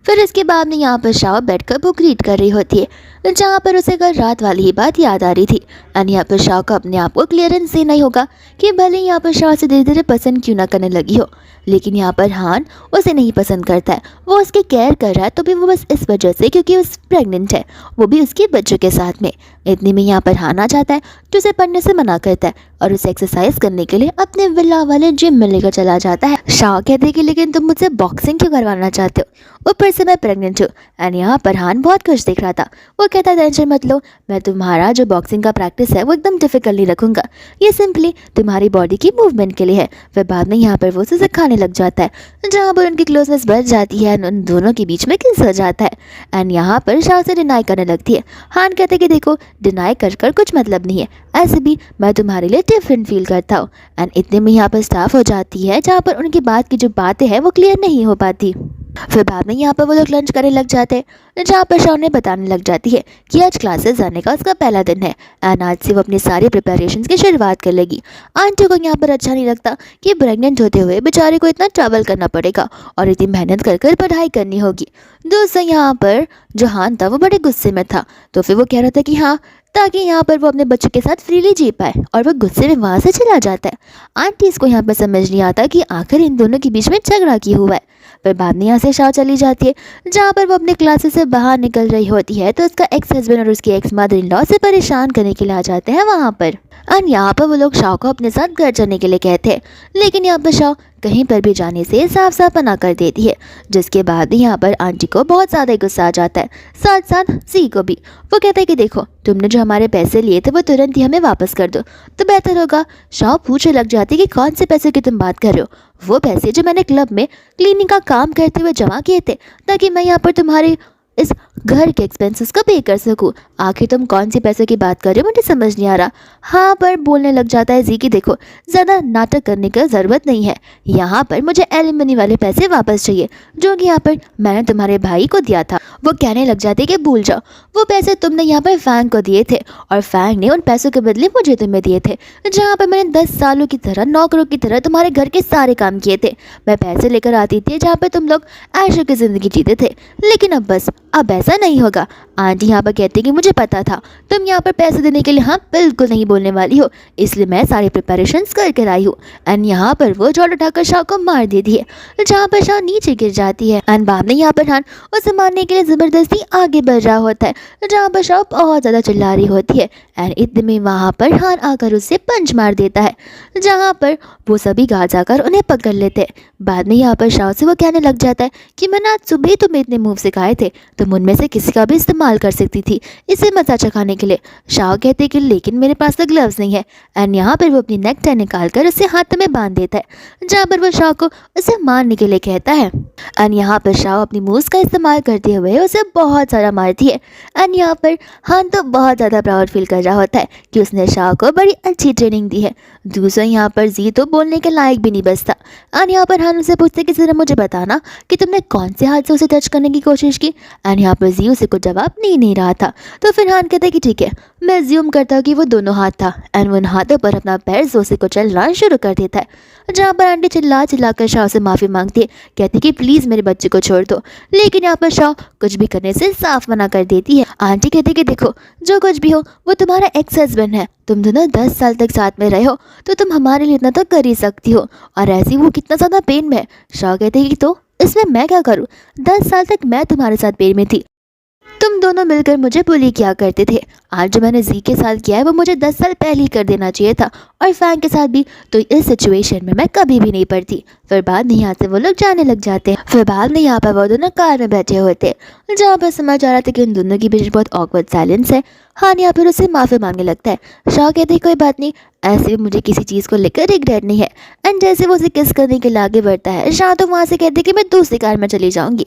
फिर इसके बाद में यहाँ पर शाह बैठकर बुक रीड कर रही होती है, जहाँ पर उसे कल रात वाली ही बात याद आ रही थी। एंड यहाँ पर शाह को अपने आप को क्लियरेंस देना ही होगा कि भले यहाँ पर शाह से धीरे धीरे पसंद क्यों ना करने लगी हो, लेकिन यहाँ पर हान उसे नहीं पसंद करता है। वो उसकी केयर कर रहा है तो भी वो बस इस वजह से क्योंकि वो प्रेग्नेंट है, वो भी उसके बच्चों के साथ में। इतने में यहाँ पर हान आ जाता है जो उसे पढ़ने से मना करता है और उसे एक्सरसाइज करने के लिए अपने विला वाले जिम में लेकर चला जाता है। शाह कहते हैं कि लेकिन तुम मुझसे बॉक्सिंग क्यों करवाना चाहते हो, ऊपर से मैं प्रेग्नेंट हूँ। एंड यहाँ पर हान बहुत खुश दिख रहा था। वो कहता है टेंशन मत लो, मैं तुम्हारा जो बॉक्सिंग का प्रैक्टिस है वो एकदम डिफिकल्ट नहीं रखूँगा, ये सिंपली तुम्हारी बॉडी की मूवमेंट के लिए है। फिर बाद में यहाँ पर वो उसे सिखाने लग जाता है, जहाँ पर उनकी क्लोजनेस बढ़ जाती है, उन दोनों के बीच में किस हो जाता है। एंड यहाँ पर शाह से डिनाई करने लगती है। हान कहते हैं कि देखो, डिनाई कर कुछ मतलब नहीं है, ऐसे भी मैं तुम्हारे लिए डिफरेंट फील करता हूँ। एंड इतने में यहाँ पर स्टाफ हो जाती है, जहाँ पर उनकी बात की जो बातें हैं वो क्लियर नहीं हो पाती। फिर बाद में यहाँ पर वो लोग लंच करने लग जाते हैं, जहाँ पर शाह उन्हें बताने लग जाती है कि आज क्लासेस जाने का उसका पहला दिन है एंड आज से वो अपनी सारी प्रिपरेशंस की शुरुआत कर लेगी। आंटी को यहाँ पर अच्छा नहीं लगता कि प्रेग्नेंट होते हुए बेचारे को इतना ट्रैवल करना पड़ेगा और इतनी मेहनत कर पढ़ाई करनी होगी। दोस्तों यहाँ पर जो हान था वो बड़े गुस्से में था, तो फिर वो कह रहा था कि हाँ, ताकि यहाँ पर वो अपने बच्चों के साथ फ्रीली जी पाए, और वो गुस्से में वहाँ से चला जाता है। आंटीज़ को यहाँ पर समझ नहीं आता कि आखिर इन दोनों के बीच में झगड़ा क्यों हुआ है। फिर बाद में यहाँ से शाह चली जाती है, जहाँ पर वो अपने क्लासेस से बाहर निकल रही होती है, तो उसका एक्स हस्बैंड और उसकी एक्स मदर इन लॉ से परेशान करने के लिए आ जाते हैं वहाँ पर। और यहाँ पर वो लोग शाह को अपने साथ घर जाने के लिए कहते हैं, लेकिन यहाँ पर शाह कहीं पर भी जाने से साफ साफ मना कर देती है, जिसके बाद भी यहाँ पर आंटी को बहुत ज़्यादा गुस्सा आ जाता है, साथ साथ सी को भी। वो कहता है कि देखो, तुमने जो हमारे पैसे लिए थे वो तुरंत ही हमें वापस कर दो तो बेहतर होगा। शाह पूछने लग जाती है कि कौन से पैसे की तुम बात कर रहे हो। वो पैसे जो मैंने क्लब में क्लीनिंग का काम करते हुए जमा किए थे, ताकि मैं यहाँ पर तुम्हारी इस घर के एक्सपेंसेस को पे कर सकूं। आखिर तुम कौन सी पैसे की बात कर रहे हो, मुझे समझ नहीं आ रहा। हाँ पर बोलने लग जाता है जी कि देखो, ज़्यादा नाटक करने की ज़रूरत नहीं है, यहाँ पर मुझे एलिमनी वाले पैसे वापस चाहिए जो कि यहाँ पर मैंने तुम्हारे भाई को दिया था। वो कहने लग जाती है कि भूल जाओ, वो पैसे तुमने यहाँ पर फैंग को दिए थे और फैंग ने उन पैसों के बदले मुझे तुम्हें दिए थे, जहाँ पर मैंने 10 सालों की तरह नौकरों की तरह तुम्हारे घर के सारे काम किए थे। मैं पैसे लेकर आती थी जहाँ पर तुम लोग ऐशो की ज़िंदगी जीते थे, लेकिन अब बस अब ऐसा नहीं होगा। आंटी यहाँ पर कहती कि मुझे पता था तुम यहाँ पर पैसे देने के लिए हाँ बिल्कुल नहीं बोलने वाली हो, इसलिए मैं सारी प्रिपरेशंस करके आई हूँ। एंड यहाँ पर वो झोल उठाकर शाह को मार देती है, जहाँ पर शाह नीचे गिर जाती है। एंड बाद में यहाँ पर हान उसे मारने के लिए ज़बरदस्ती आगे बढ़ रहा होता है, जहाँ पर शाह बहुत ज़्यादा चिल्ला रही होती है। एंड इतने में वहाँ पर हान आकर उसे पंच मार देता है, जहाँ पर वो सभी गार्ड्स आकर उन्हें पकड़ लेते हैं। बाद में यहाँ पर शाह से वो कहने लग जाता है कि मैंने आज सुबह ही तुम्हें इतने मूव सिखाए थे, तुम उनमें से किसी का भी इस्तेमाल कर सकती थी इसे मजा चखाने के लिए। शाह कहते कि लेकिन मेरे पास तो ग्लव्स नहीं है। एंड यहाँ पर वो अपनी नेक टाई निकाल कर उसे हाथ में बांध देता है, जहाँ पर वो शाह को उसे मारने के लिए कहता है। एंड यहाँ पर शाह अपनी मूव्स का इस्तेमाल करते हुए उसे बहुत सारा मारती है। एंड यहाँ पर हान तो बहुत ज़्यादा प्राउड फील कर रहा होता है कि उसने शाह को बड़ी अच्छी ट्रेनिंग दी है। दूसरा यहाँ पर जी तो बोलने के लायक भी नहीं बचता। एंड यहाँ पर हान उसे पूछते कि ज़रा मुझे बताना कि तुमने कौन से हाथ से उसे टच करने की कोशिश की। एंड यहाँ पर जी उसे कुछ जवाब नहीं रहा था, तो फिर हान कहते कि ठीक है, मैं ज्यूम करता हूँ कि वो दोनों हाथ था। एंड वो उन हाथों पर अपना पैर जोर से कुचलना शुरू कर देता है, जहाँ पर आंटी चिल्ला कर शाह से माफ़ी मांगती है, कहती कि प्लीज़ मेरे बच्चे को छोड़ दो। लेकिन यहाँ पर शाह कुछ भी करने से साफ मना कर देती है। आंटी कहती कि देखो जो कुछ भी हो वो तुम्हारा एक्स हस्बैंड है, तुम दोनों 10 साल तक साथ में रहे हो तो तुम हमारे लिए इतना तो कर ही सकती हो, और ऐसी वो कितना ज़्यादा पेन में है। शाह कहते कि तो इसमें मैं क्या करूँ, 10 साल तक मैं तुम्हारे साथ पेन में थी, तुम दोनों मिलकर मुझे बुली किया करते थे। आज जो मैंने जी के साथ किया है वो मुझे 10 साल पहले ही कर देना चाहिए था, और फैंग के साथ भी, तो इस सिचुएशन में मैं कभी भी नहीं पड़ती। फिर बाद में यहाँ से वो लोग जाने लग जाते हैं। फिर बाद में यहाँ पर वो दोनों कार में बैठे होते हैं, जहाँ पर समझ आ रहा था कि उन दोनों के बीच बहुत ऑकवर्ड साइलेंस है। हान यहाँ पर उसे माफ़ी मांगने लगता है। शाह कहते हैं कोई बात नहीं, ऐसे भी मुझे किसी चीज़ को लेकर रिग्रेट नहीं है। एंड जैसे वो उसे किस करने के लिए आगे बढ़ता है, शाह तो वहाँ से कहते कि मैं दूसरी कार में चली जाऊँगी।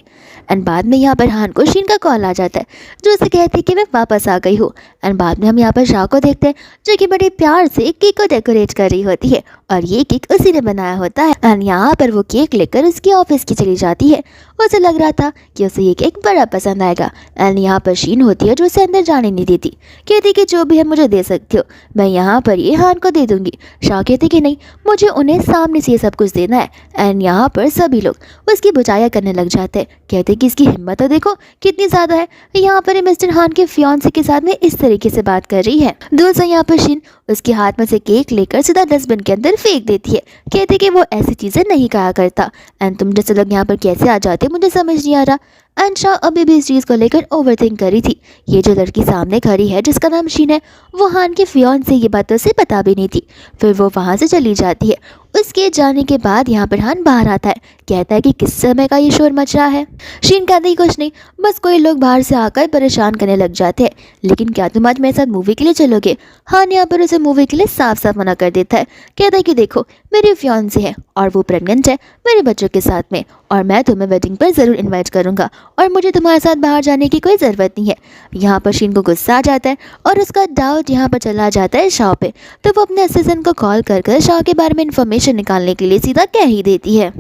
एंड बाद में यहाँ पर हान को शीन का कॉल आ जाता है, जो उसे कहती है कि मैं वापस आ गई हूँ। एंड बाद में हम यहाँ पर शाह को देखते हैं, जो कि बड़े प्यार से केक को डेकोरेट कर रही होती है, और ये केक उसी ने बनाया होता है। एंड यहाँ पर वो केक लेकर उसके ऑफिस की चली जाती है। उसे लग रहा था कि उसे ये केक बड़ा पसंद आएगा। एंड यहाँ पर शीन होती है जो उसे अंदर जाने नहीं देती, कहती कि जो भी है मुझे दे सकती हो, मैं यहाँ पर ये हान को दे दूंगी। शाह कहती कि नहीं, मुझे उन्हें सामने से ये सब कुछ देना है। एंड यहाँ पर सभी लोग उसकी बुझाया करने लग जाते हैं, कहते कि इसकी हिम्मत तो देखो कितनी ज़्यादा है, यहाँ पर मिस्टर हान के फियांसे के साथ में इस तरीके से बात कर रही है। दूसरा यहाँ पर शीन उसके हाथ में से केक लेकर सीधा डस्टबिन के अंदर फेंक देती है, कहते कि वो ऐसी चीज़ें नहीं कहा करता। एंड तुम जैसे लोग यहाँ पर कैसे आ जाते मुझे समझ नहीं आ रहा। एंड शाह अभी भी इस चीज़ को लेकर ओवरथिंक कर रही थी। ये जो लड़की सामने खड़ी है जिसका नाम शीन है, वो हान के फियांसे ये बात उसे पता भी नहीं थी। फिर वो वहाँ से चली जाती है। उसके जाने के बाद यहाँ पर हान बाहर आता है, कहता है कि किस समय का ये शोर मच रहा है। शीन कहती कुछ नहीं, बस कोई लोग बाहर से आकर परेशान करने लग जाते हैं, लेकिन क्या तुम आज मेरे साथ मूवी के लिए चलोगे। हान यहाँ पर उसे मूवी के लिए साफ साफ मना कर देता है, कहता है कि देखो मेरी फियांसे है और वो प्रेग्नेंट है मेरे बच्चों के साथ में, और मैं तुम्हें वेडिंग पर ज़रूर इन्वाइट करूँगा, और मुझे तुम्हारे साथ बाहर जाने की कोई ज़रूरत नहीं है। यहाँ पर शीन को गुस्सा आ जाता है और उसका डाउट यहाँ पर चला जाता है शाह पे, तो वो अपने असिस्टेंट को कॉल कर शाह के बारे में इन्फॉर्मेशन निकालने के लिए सीधा कह ही देती है।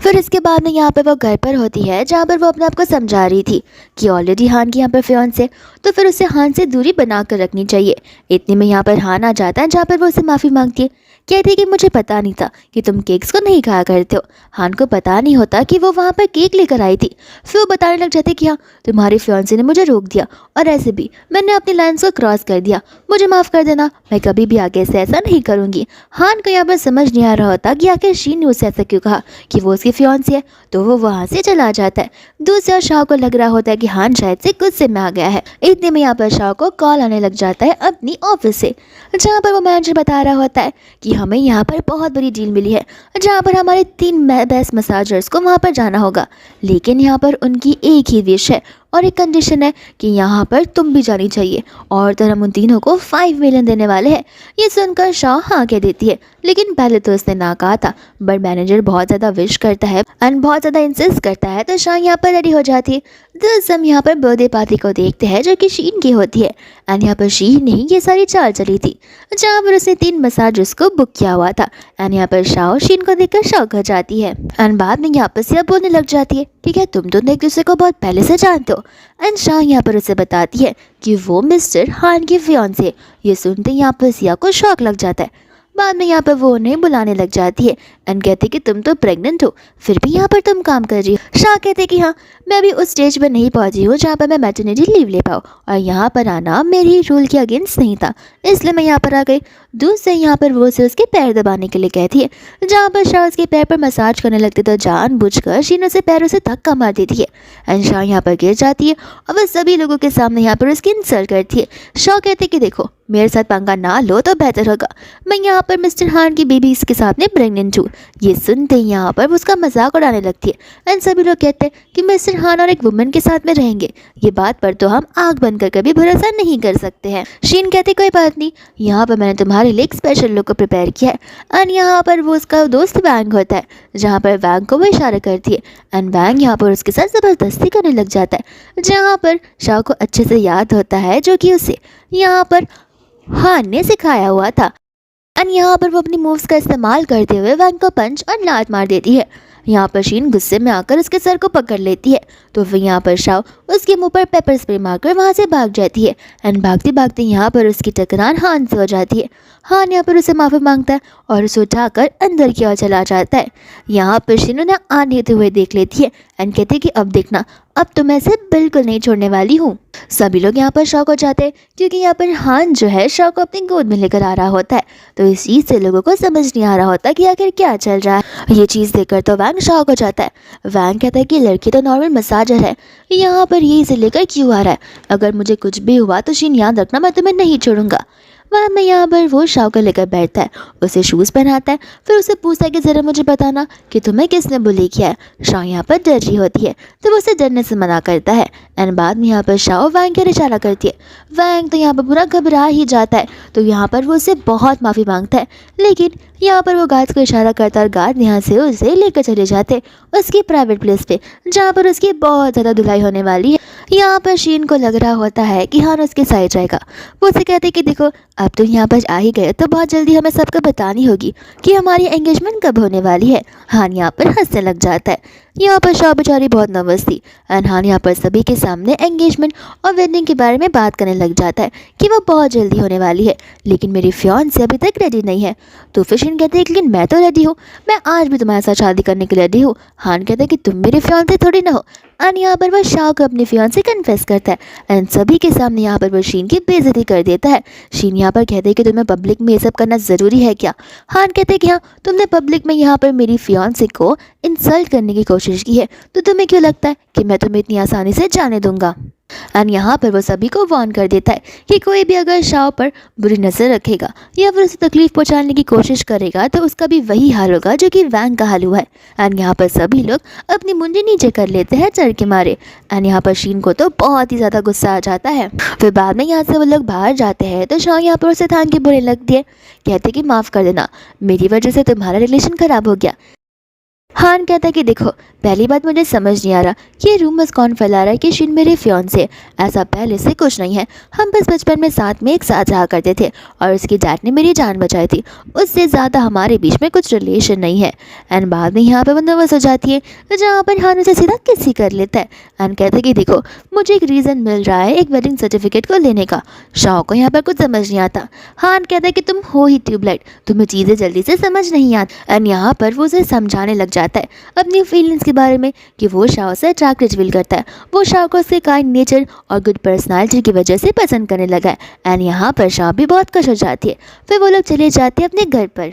फिर इसके बाद में यहाँ पर वो घर पर होती है, जहाँ पर वो अपने आप को समझा रही थी कि ऑलरेडी हान की यहाँ पर फियांसे, तो फिर उसे हान से दूरी बना कर रखनी चाहिए। इतने में यहाँ पर हान आ जाता है, जहाँ पर वो उसे माफ़ी मांगती है, कहती है कि मुझे पता नहीं था कि तुम केक्स को नहीं खाया करते हो। हान को पता नहीं होता कि वो वहाँ पर केक लेकर आई थी। फिर वो बताने लग जाते कि हाँ तुम्हारे फियांसे ने मुझे रोक दिया, और ऐसे भी मैंने अपनी लाइन्स को क्रॉस कर दिया, मुझे माफ़ कर देना, मैं कभी भी आगे से ऐसा नहीं करूँगी। हान को यहाँ पर समझ नहीं आ रहा होता कि आखिर शीन ने उसे ऐसा क्यों कहा कि वो उसकी फियांसे है, तो वो वहाँ से चला जाता है। दूसरा शाह को लग रहा होता है कि हान शायद से गुस्से में आ गया है। इतने में यहाँ पर शाह को कॉल आने लग जाता है अपनी ऑफिस से, जहाँ पर वो मैनेजर बता रहा होता है कि हमें यहाँ पर बहुत बड़ी डील मिली है, जहाँ पर हमारे 3 बेस्ट मसाजर्स को वहाँ पर जाना होगा, लेकिन यहाँ पर उनकी एक ही विश है और एक कंडीशन है कि यहाँ पर तुम भी जानी चाहिए, और तो हम उन तीनों को 5 मिलियन देने वाले हैं। ये सुनकर शाह हाँ कह देती है, लेकिन पहले तो उसने ना कहा था, बट मैनेजर बहुत ज़्यादा विश करता है एंड बहुत ज़्यादा इंसिस्ट करता है, तो शाह यहाँ पर रेडी हो जाती है। दस हम यहाँ पर बर्थडे पार्टी को देखते हैं जो कि शीन की होती है। एंड यहाँ पर शीन ने ये सारी चाल चली थी, जहाँ पर उसने 3 मसाजर्स को बुक किया हुआ था। एंड यहाँ पर शाह शीन को देखकर शॉक हो जाती है। एंड बाद में यहाँ पर सिया बोलने लग जाती है कि क्या तुम दोनों एक दूसरे को बहुत पहले से जानते हो। हो। एंड शाह यहाँ पर उसे बताती है कि वो मिस्टर हान की फियांसे। ये सुनते यहाँ पर सिया को शौक लग जाता है। बाद में यहाँ पर वो उन्हें बुलाने लग जाती है एंड कहती कि तुम तो प्रेग्नेंट हो, फिर भी यहाँ पर तुम काम कर रही हो। शाह कहते कि हाँ, मैं अभी उस स्टेज पर नहीं पहुंची हूँ जहाँ पर मैं मैटरनिटी लीव ले पाऊँ, और यहाँ पर आना मेरी रूल के अगेंस्ट नहीं था, इसलिए मैं यहाँ पर आ गई। दूसरे यहाँ पर वो उसे उसके पैर दबाने के लिए कहती है। जहाँ पर शाह उसके पैर पर मसाज करने लगती तो जानबूझकर शीन उसे पैरों से धक्का मार देती है एंड शाह यहाँ पर गिर जाती है और वह सभी लोगों के सामने यहाँ पर उसकी इंसल्ट करती है। शाह कहते कि देखो, मेरे साथ पंगा ना लो तो बेहतर होगा, मैं यहाँ पर मिस्टर हान की बेबी इसके साथ में प्रेग्नेंट हूँ। ये सुनते ही यहाँ पर उसका मजाक उड़ाने लगती है एंड सभी लोग कहते हैं कि मिस्टर हान और एक वुमन के साथ में रहेंगे, ये बात पर तो हम आग बंद कर कभी भरोसा नहीं कर सकते हैं। शीन कहते कोई बात नहीं, यहाँ पर मैंने तुम्हारे लिए एक स्पेशल लुक को प्रिपेयर किया है। एंड यहाँ पर वो उसका दोस्त वैंग होता है, जहाँ पर वैंग को वो इशारा करती है एंड वैंग यहाँ पर उसके साथ ज़बरदस्ती करने लग जाता है, जहाँ पर शाह को अच्छे से याद होता है जो कि उसे यहाँ पर हान ने सिखाया हुआ था। एंड यहाँ पर वो अपनी मूव्स का इस्तेमाल करते हुए वैंग को पंच और लात मार देती है। यहाँ पर शीन गुस्से में आकर उसके सर को पकड़ लेती है, तो फिर यहाँ पर शाह उसके मुंह पर पेपर स्प्रे मारकर वहाँ से भाग जाती है एंड भागते भागते यहाँ पर उसकी टकरान हान से हो जाती है। हान यहाँ पर उसे माफ़ी मांगता है और उसे उठाकर अंदर की ओर चला जाता है। यहाँ पर शीन उन्हें आने हुए देख लेती है एंड कहती है कि अब देखना, अब तो मैं इसे बिल्कुल नहीं छोड़ने वाली हूँ। सभी लोग यहाँ पर शॉक हो जाते हैं क्योंकि यहाँ पर हान जो है शॉक को अपनी गोद में लेकर आ रहा होता है, तो इस चीज़ से लोगों को समझ नहीं आ रहा होता कि आखिर क्या चल रहा है। ये चीज़ देखकर तो वैंग शॉक हो जाता है। वैंग कहता है कि लड़की तो नॉर्मल मसाजर है, यहाँ पर ये इसे लेकर क्यों आ रहा है, अगर मुझे कुछ भी हुआ तो शीन याद रखना, मैं तुम्हें नहीं छोड़ूंगा। वह में यहाँ पर वो शाह को लेकर बैठता है, उसे शूज़ पहनाता है, फिर उसे पूछता है कि ज़रा मुझे बताना कि तुम्हें किसने बुली किया है। शाह यहाँ पर डर रही होती है तो वो उसे डरने से मना करता है एंड बाद में यहाँ पर शाह वैंग की इशारा करती है। वैंग तो यहाँ पर पूरा घबरा ही जाता है, तो यहाँ पर वो उसे बहुत माफ़ी मांगता है, लेकिन यहाँ पर वो गार्ड को इशारा करता है और गार्ड यहाँ से उसे लेकर चले जाते उसकी प्राइवेट प्लेस पे, जहाँ पर उसकी बहुत ज़्यादा धुलाई होने वाली है। यहाँ पर शीन को लग रहा होता है कि हान उसके साइड जाएगा। वो उसे कहते हैं कि देखो, अब तो यहाँ पर आ ही गए तो बहुत जल्दी हमें सबको बतानी होगी कि हमारी एंगेजमेंट कब होने वाली है। हान यहाँ पर हंसने लग जाता है। यहाँ पर शाह बेचारी बहुत नर्वस थी एंड हान यहाँ पर सभी के सामने एंगेजमेंट और वेडिंग के बारे में बात करने लग जाता है कि वो बहुत जल्दी होने वाली है, लेकिन मेरी फियांसे अभी तक रेडी नहीं है। तो फिर शीन कहते हैं लेकिन मैं तो रेडी हूँ, मैं आज भी तुम्हारे साथ शादी करने के लिए रेडी हूँ। हान कहते हैं कि तुम मेरे फियांसे थोड़ी ना हो। एंड यहाँ पर वह शाह को अपने फियांसे कन्फेस करता है एंड सभी के सामने यहाँ पर वह शीन की बेइज्जती कर देता है। शीन यहाँ पर कहते हैं कि तुम्हें पब्लिक में ये सब करना ज़रूरी है क्या। हान कहते हैं कि हाँ, तुमने पब्लिक में यहाँ पर मेरी फियांसे को इंसल्ट करने की कोशिश की है, तो तुम्हें क्यों लगता है कि मैं तुम्हें इतनी आसानी से जाने दूंगा। एंड यहाँ पर वो सभी को वार्न कर देता है कि कोई भी अगर शाह पर बुरी नज़र रखेगा या फिर उसे तकलीफ पहुँचाने की कोशिश करेगा तो उसका भी वही हाल होगा जो कि वैंग का हाल हुआ है। एंड यहाँ पर सभी लोग अपनी मुंडी नीचे कर लेते हैं डर के मारे। एंड यहाँ पर शीन को तो बहुत ही ज़्यादा गुस्सा आ जाता है। फिर बाद में यहाँ से वो लोग बाहर जाते हैं तो शाह यहाँ पर उसे थैंक यू बोलने लगती है, कहते कि माफ़ कर देना, मेरी वजह से तुम्हारा रिलेशन ख़राब हो गया। हान कहता है कि देखो, पहली बात मुझे समझ नहीं आ रहा कि ये रूमर्स कौन फैला रहा है कि शीन मेरे फियांसे। ऐसा पहले से कुछ नहीं है, हम बस बचपन में साथ में एक साथ रहा करते थे और उसकी डैड ने मेरी जान बचाई थी, उससे ज़्यादा हमारे बीच में कुछ रिलेशन नहीं है। एंड बाद में यहाँ पर वो नर्वस हो जाती है जहाँ पर हान उसे सीधा किसी कर लेता है एंड कहता है कि देखो, मुझे एक रीज़न मिल रहा है एक वेडिंग सर्टिफिकेट को लेने का। शाह को यहाँ पर कुछ समझ नहीं आता। हान कहता है कि तुम हो ही ट्यूबलाइट, तुम्हें चीज़ें जल्दी से समझ नहीं आती। एंड यहाँ पर वो उसे समझाने लग जाता है अपनी फीलिंग्स के बारे में कि वो शाह से अट्रैक्ट फील करता है। वो शाह को उसके काइंड नेचर और गुड पर्सनालिटी की वजह से पसंद करने लगा है। एंड यहाँ पर शाह भी बहुत खुश हो जाती है। फिर वो लोग चले जाते हैं अपने घर पर।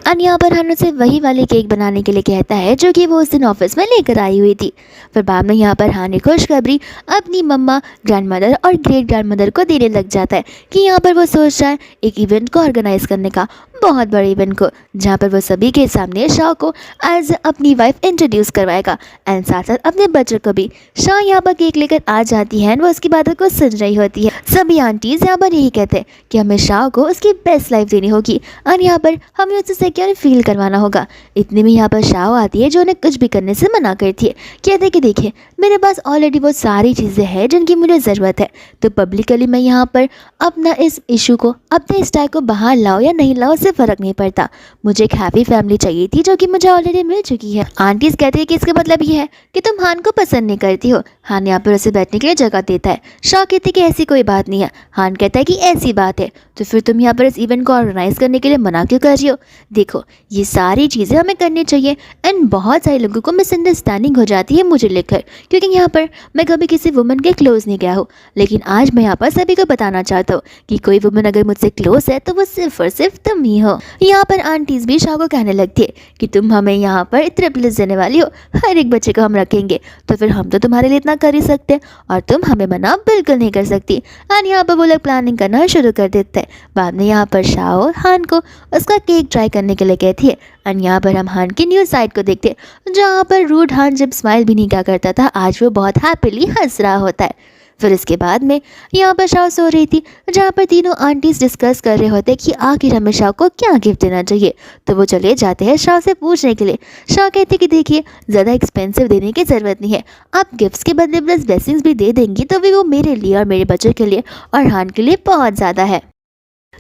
एंड यहाँ पर हान उसे वही वाली केक बनाने के लिए कहता है जो कि वो उस दिन ऑफिस में लेकर आई हुई थी। फिर बाद में यहाँ पर हान ने खुशखबरी अपनी मम्मा, ग्रैंड मदर और ग्रेट ग्रैंड मदर को देने लग जाता है कि यहाँ पर वो सोच रहा है एक इवेंट को ऑर्गेनाइज करने का, बहुत बड़े इवेंट को, जहाँ पर वो सभी के सामने शाह को एज अपनी वाइफ इंट्रोड्यूस करवाएगा एंड साथ साथ अपने बच्चों को भी। शाह यहाँ पर केक लेकर आ जाती है एंड वो उसकी बातों को सुन रही होती है। सभी आंटीज़ यहाँ पर यही कहते हैं कि हमें शाह को उसकी बेस्ट लाइफ देनी होगी और यहाँ पर हमें उससे कि उन्हें फील करवाना होगा। इतने में यहाँ पर शाओ आती है जो उन्हें कुछ भी करने से मना करती है। कहते कि देखिए मेरे पास ऑलरेडी वो सारी चीज़ें हैं जिनकी मुझे ज़रूरत है, तो पब्लिकली मैं यहाँ पर अपना इस इशू को, अपने स्टाइल को बाहर लाओ या नहीं लाओ उससे फ़र्क नहीं पड़ता। मुझे एक हैप्पी फैमिली चाहिए थी जो कि मुझे ऑलरेडी मिल चुकी है। आंटीज कहती है कि इसका मतलब ये है कि तुम हान को पसंद नहीं करती हो। हान यहाँ पर उसे बैठने के लिए जगह देता है। शाओ कहती है कि ऐसी कोई बात नहीं है। हान कहता है कि ऐसी बात है, तो फिर तुम यहाँ पर इस इवेंट को ऑर्गेनाइज करने के लिए मना क्यों कर रही हो? देखो ये सारी चीज़ें हमें करनी चाहिए एंड बहुत सारे लोगों को मिसअंडरस्टैंडिंग हो जाती है मुझे लेकर, क्योंकि यहाँ पर मैं कभी किसी वुमन के क्लोज नहीं गया हूँ। लेकिन आज मैं यहाँ पर सभी को बताना चाहता हूँ कि कोई वुमन अगर मुझसे क्लोज है तो वो सिर्फ और सिर्फ तुम ही हो। यहाँ पर आंटीज भी शाओ को कहने लगती है कि तुम हमें यहाँ पर इतने प्लेस देने वाली हो, हर एक बच्चे को हम रखेंगे, तो फिर हम तो तुम्हारे लिए इतना कर ही सकते हैं और तुम हमें मना बिल्कुल नहीं कर सकती। एंड यहाँ पर वो लोग प्लानिंग करना शुरू कर देते हैं। बाद में यहाँ पर शाओ हान को उसका केक ट्राई करने के लिए कहती है। एंड यहाँ पर हम हान की न्यू साइड को देखते हैं जहाँ पर रूड हान जब स्माइल भी नहीं क्या करता था, आज वो बहुत हैप्पीली हंस रहा होता है। फिर इसके बाद में यहाँ पर शाओ सो रही थी, जहाँ पर तीनों आंटीज डिस्कस कर रहे होते कि आखिर हमें शाओ को क्या गिफ्ट देना चाहिए। तो वो चले जाते हैं शाओ से पूछने के लिए। शाओ कहती कि देखिए ज़्यादा एक्सपेंसिव देने की ज़रूरत नहीं है, आप गिफ्ट्स के बदले प्लस ब्लेसिंग्स भी दे देंगी तो भी वो मेरे लिए और मेरे बच्चों के लिए और हान के लिए बहुत ज़्यादा है।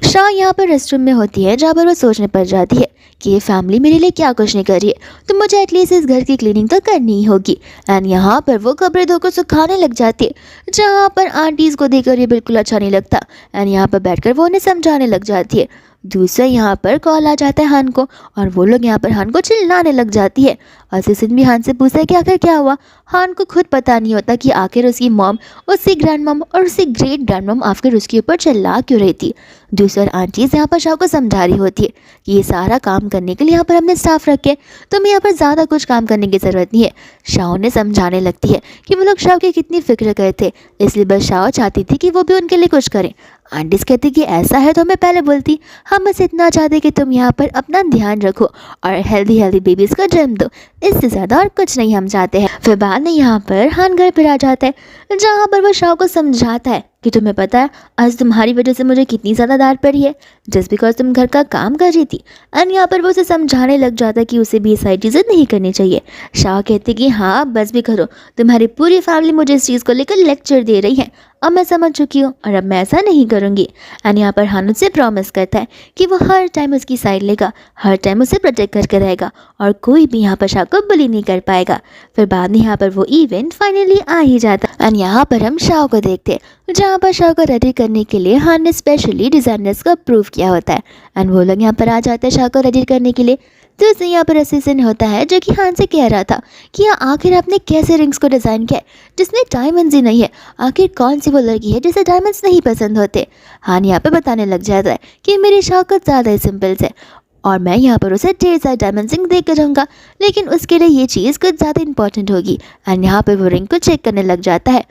शाओ यहाँ पर रेस्टरूम में होती है जहाँ पर वो सोचने पड़ जाती है कि ये फैमिली मेरे लिए क्या कुछ नहीं कर रही है, तो मुझे एटलीस्ट इस घर की क्लीनिंग तो करनी ही होगी। एंड यहाँ पर वो कपड़े धोकर सुखाने लग जाती है, जहाँ पर आंटीज़ को देखकर ये बिल्कुल अच्छा नहीं लगता। एंड यहाँ पर बैठकर वो उन्हें समझाने लग जाती है। दूसरा यहाँ पर कॉल आ जाता है हान को और वो लोग यहाँ पर हान को चिल्लाने लग जाती है। असिस्टेंट भी हान से पूछता है कि आखिर क्या हुआ। हान को खुद पता नहीं होता कि आखिर उसकी मॉम, उसकी ग्रैंड मॉम और उसकी ग्रेट ग्रैंड मॉम आखिर उसके ऊपर चिल्ला क्यों रही थी। दूसरा आंटीज यहाँ पर शाओ को समझा रही होती है कि ये सारा काम करने के लिए यहाँ पर हमने स्टाफ रखे, तुम्हें यहाँ पर ज़्यादा कुछ काम करने की ज़रूरत नहीं है। शाओ ने समझाने लगती है कि वो लोग शाओ की कितनी फिक्र करते, इसलिए बस शाओ चाहती थी कि वो भी उनके लिए कुछ करें। आंटीज कहती कि ऐसा है तो हमें पहले बोलती, हम बस इतना चाहते कि तुम यहाँ पर अपना ध्यान रखो और हेल्दी बेबीज़ को जन्म दो, इससे ज़्यादा और कुछ नहीं हम चाहते हैं। फिर बाद में यहाँ पर हान घर पर आ जाता है जहाँ पर वो शाओ को समझाता है कि तुम्हें पता है आज तुम्हारी वजह से मुझे कितनी ज़्यादा डांट पड़ी है, जस्ट बिकॉज तुम घर का काम कर रही थी। एंड यहाँ पर वो उसे समझाने लग जाता है कि उसे भी ये सारी चीज़ें नहीं करनी चाहिए। शाओ कहती कि हाँ बस भी करो, तुम्हारी पूरी फैमिली मुझे इस चीज़ को लेकर लेक्चर दे रही है, अब मैं समझ चुकी हूँ और अब मैं ऐसा नहीं करूँगी। एंड यहाँ पर हान उससे प्रॉमिस करता है कि वो हर टाइम उसकी साइड लेगा, हर टाइम उसे प्रोटेक्ट करके रहेगा और कोई भी यहाँ पर शाओ को बुली नहीं कर पाएगा। फिर बाद में यहाँ पर वो इवेंट फाइनली आ ही जाता है। एंड यहाँ पर हम शाओ को देखते हैं जहाँ पर शाओ को रेडी करने के लिए हान ने स्पेशली डिज़ाइनर्स को अप्रूव किया होता है। एंड वो लोग यहाँ पर आ जाते हैं शाओ को रेडी करने के लिए। तो उससे यहाँ पर असिस्टेंट होता है जो कि हान से कह रहा था कि आखिर आपने कैसे रिंग्स को डिज़ाइन किया है जिसमें डायमंड्स ही नहीं है, आखिर कौन सी वो लड़की है जिसे डायमंड्स नहीं पसंद होते। हान यहाँ पे बताने लग जाता है कि मेरी शौकत ज़्यादा ही सिंपल है और मैं यहाँ पर उसे ढेर सारे डायमंड रिंग दे कर जाऊँगा, लेकिन उसके लिए ये चीज़ कुछ ज़्यादा इंपॉर्टेंट होगी। एंड यहाँ पर वो रिंग को चेक करने लग जाता है।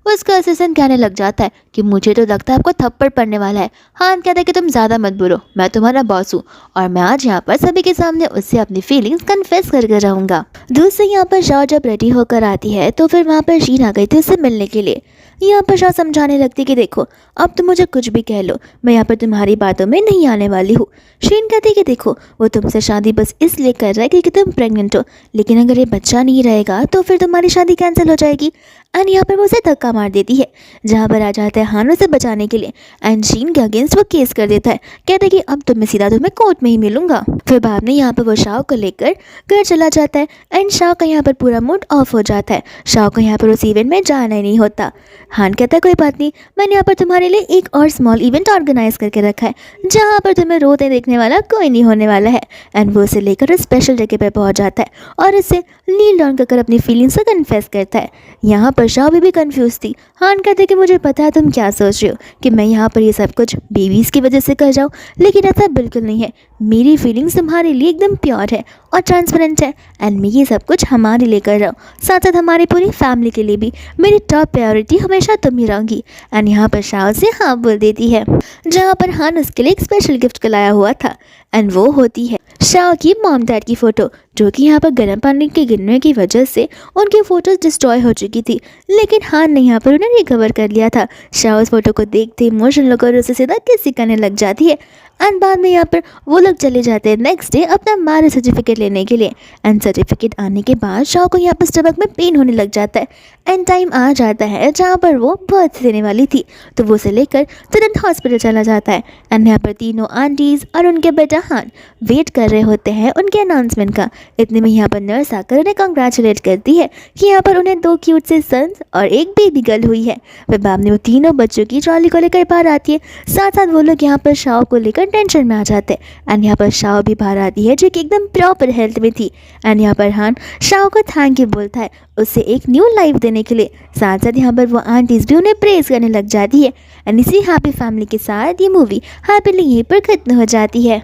उसका असिस्टेंट कहने लग जाता है कि मुझे तो लगता है आपको थप्पड़ पड़ने वाला है। हान कहता है कि तुम ज़्यादा मत बोलो, मैं तुम्हारा बॉस हूँ और मैं आज यहाँ पर सभी के सामने उससे अपनी फीलिंग्स कन्फेस करके रहूँगा। दूसरे यहाँ पर शाओ जब रेडी होकर आती है तो फिर वहाँ पर शीन आ गई थी उससे मिलने के लिए। यहाँ पर शाओ समझाने लगती कि देखो अब तुम मुझे कुछ भी कह लो, मैं यहाँ पर तुम्हारी बातों में नहीं आने वाली हूँ। शीन कहती कि देखो वो तुमसे शादी बस इसलिए कर रहा है क्योंकि तुम प्रेग्नेंट हो, लेकिन अगर ये बच्चा नहीं रहेगा तो फिर तुम्हारी शादी कैंसिल हो जाएगी। एंड यहाँ पर वो उसे धक्का मार देती है, जहाँ पर आ जाता है हान उसे बचाने के लिए। एंड शीन के अगेंस्ट वो केस कर देता है, कहते कि अब तुम्हें कोर्ट में ही मिलूंगा। फिर बाद में यहाँ पर वो शाओ को लेकर घर चला जाता है एंड शाओ का यहाँ पर पूरा मूड ऑफ हो जाता है। शाओ को यहाँ पर उस इवेंट में जाना ही नहीं होता। हान कहता है कोई बात नहीं, मैंने यहाँ पर तुम्हारे लिए एक और स्मॉल इवेंट ऑर्गेनाइज करके रखा है जहाँ पर तुम्हें रोते देखने वाला कोई नहीं होने वाला है। एंड वो उसे लेकर उस स्पेशल जगह पर पहुँच जाता है और इससे नील डाउन कर अपनी फीलिंग्स को कन्फेस करता है। यहाँ पर शाओ भी कंफ्यूज थी। हान कहते कि मुझे पता है तुम क्या सोच रहे हो कि मैं यहाँ पर ये सब कुछ बेबीज़ की वजह से कर जाऊँ, लेकिन ऐसा बिल्कुल नहीं है। मेरी फीलिंग्स तुम्हारे लिए एकदम प्योर है और ट्रांसपेरेंट है एंड मैं ये सब कुछ हमारे लिए कर रहा हूँ, साथ साथ हमारी पूरी फैमिली के लिए भी। मेरी टॉप प्रायोरिटी हमेशा तुम ही रहोगी। एंड यहाँ पर शाओ से हाँ बोल देती है, जहाँ पर हान उसके लिए एक स्पेशल गिफ्ट लाया हुआ था एंड वो होती है शाओ की मॉम डैड की फ़ोटो। जो कि यहाँ पर गर्म पानी के गिरने की वजह से उनकी फ़ोटोज़ डिस्ट्रॉय हो चुकी थी। लेकिन हान ने यहाँ पर उन्हें रिकवर कर लिया था। शाह उस फोटो को देखते इमोशनल होकर उसे सीधा किसी करने लग जाती है। एंड बाद में यहाँ पर वो लोग चले जाते हैं नेक्स्ट डे अपना मैरिज सर्टिफिकेट लेने के लिए। एंड सर्टिफिकेट आने के बाद शाह को यहाँ पर स्टमक में पेन होने लग जाता है। एंड टाइम आ जाता है जहाँ पर वो बर्थ देने वाली थी, तो वो उसे लेकर तुरंत हॉस्पिटल चला जाता है। एंड यहाँ पर तीनों आंटीज़ और उनके बेटा हान वेट कर रहे होते हैं उनके अनाउंसमेंट का। इतने में यहाँ पर नर्स आकर उन्हें कंग्रेचुलेट करती है कि यहाँ पर उन्हें 2 क्यूट से सन्स और एक बेबी गर्ल हुई है। वह बाद में वो तीनों बच्चों की ट्रॉली को लेकर बाहर आती है। साथ साथ वो लोग यहाँ पर शाह को लेकर टेंशन में आ जाते हैं। एंड यहाँ पर शाह भी बाहर आती है जो कि एकदम प्रॉपर हेल्थ में थी। एंड यहाँ पर हान शाह को थैंक यू बोलता है उसे एक न्यू लाइफ देने के लिए। साथ साथ यहाँ पर वो आंटीज़ भी उन्हें प्रेज करने लग जाती है। एंड इसी हैप्पी फैमिली के साथ ये मूवी हैप्पीली यहीं पर खत्म हो जाती है।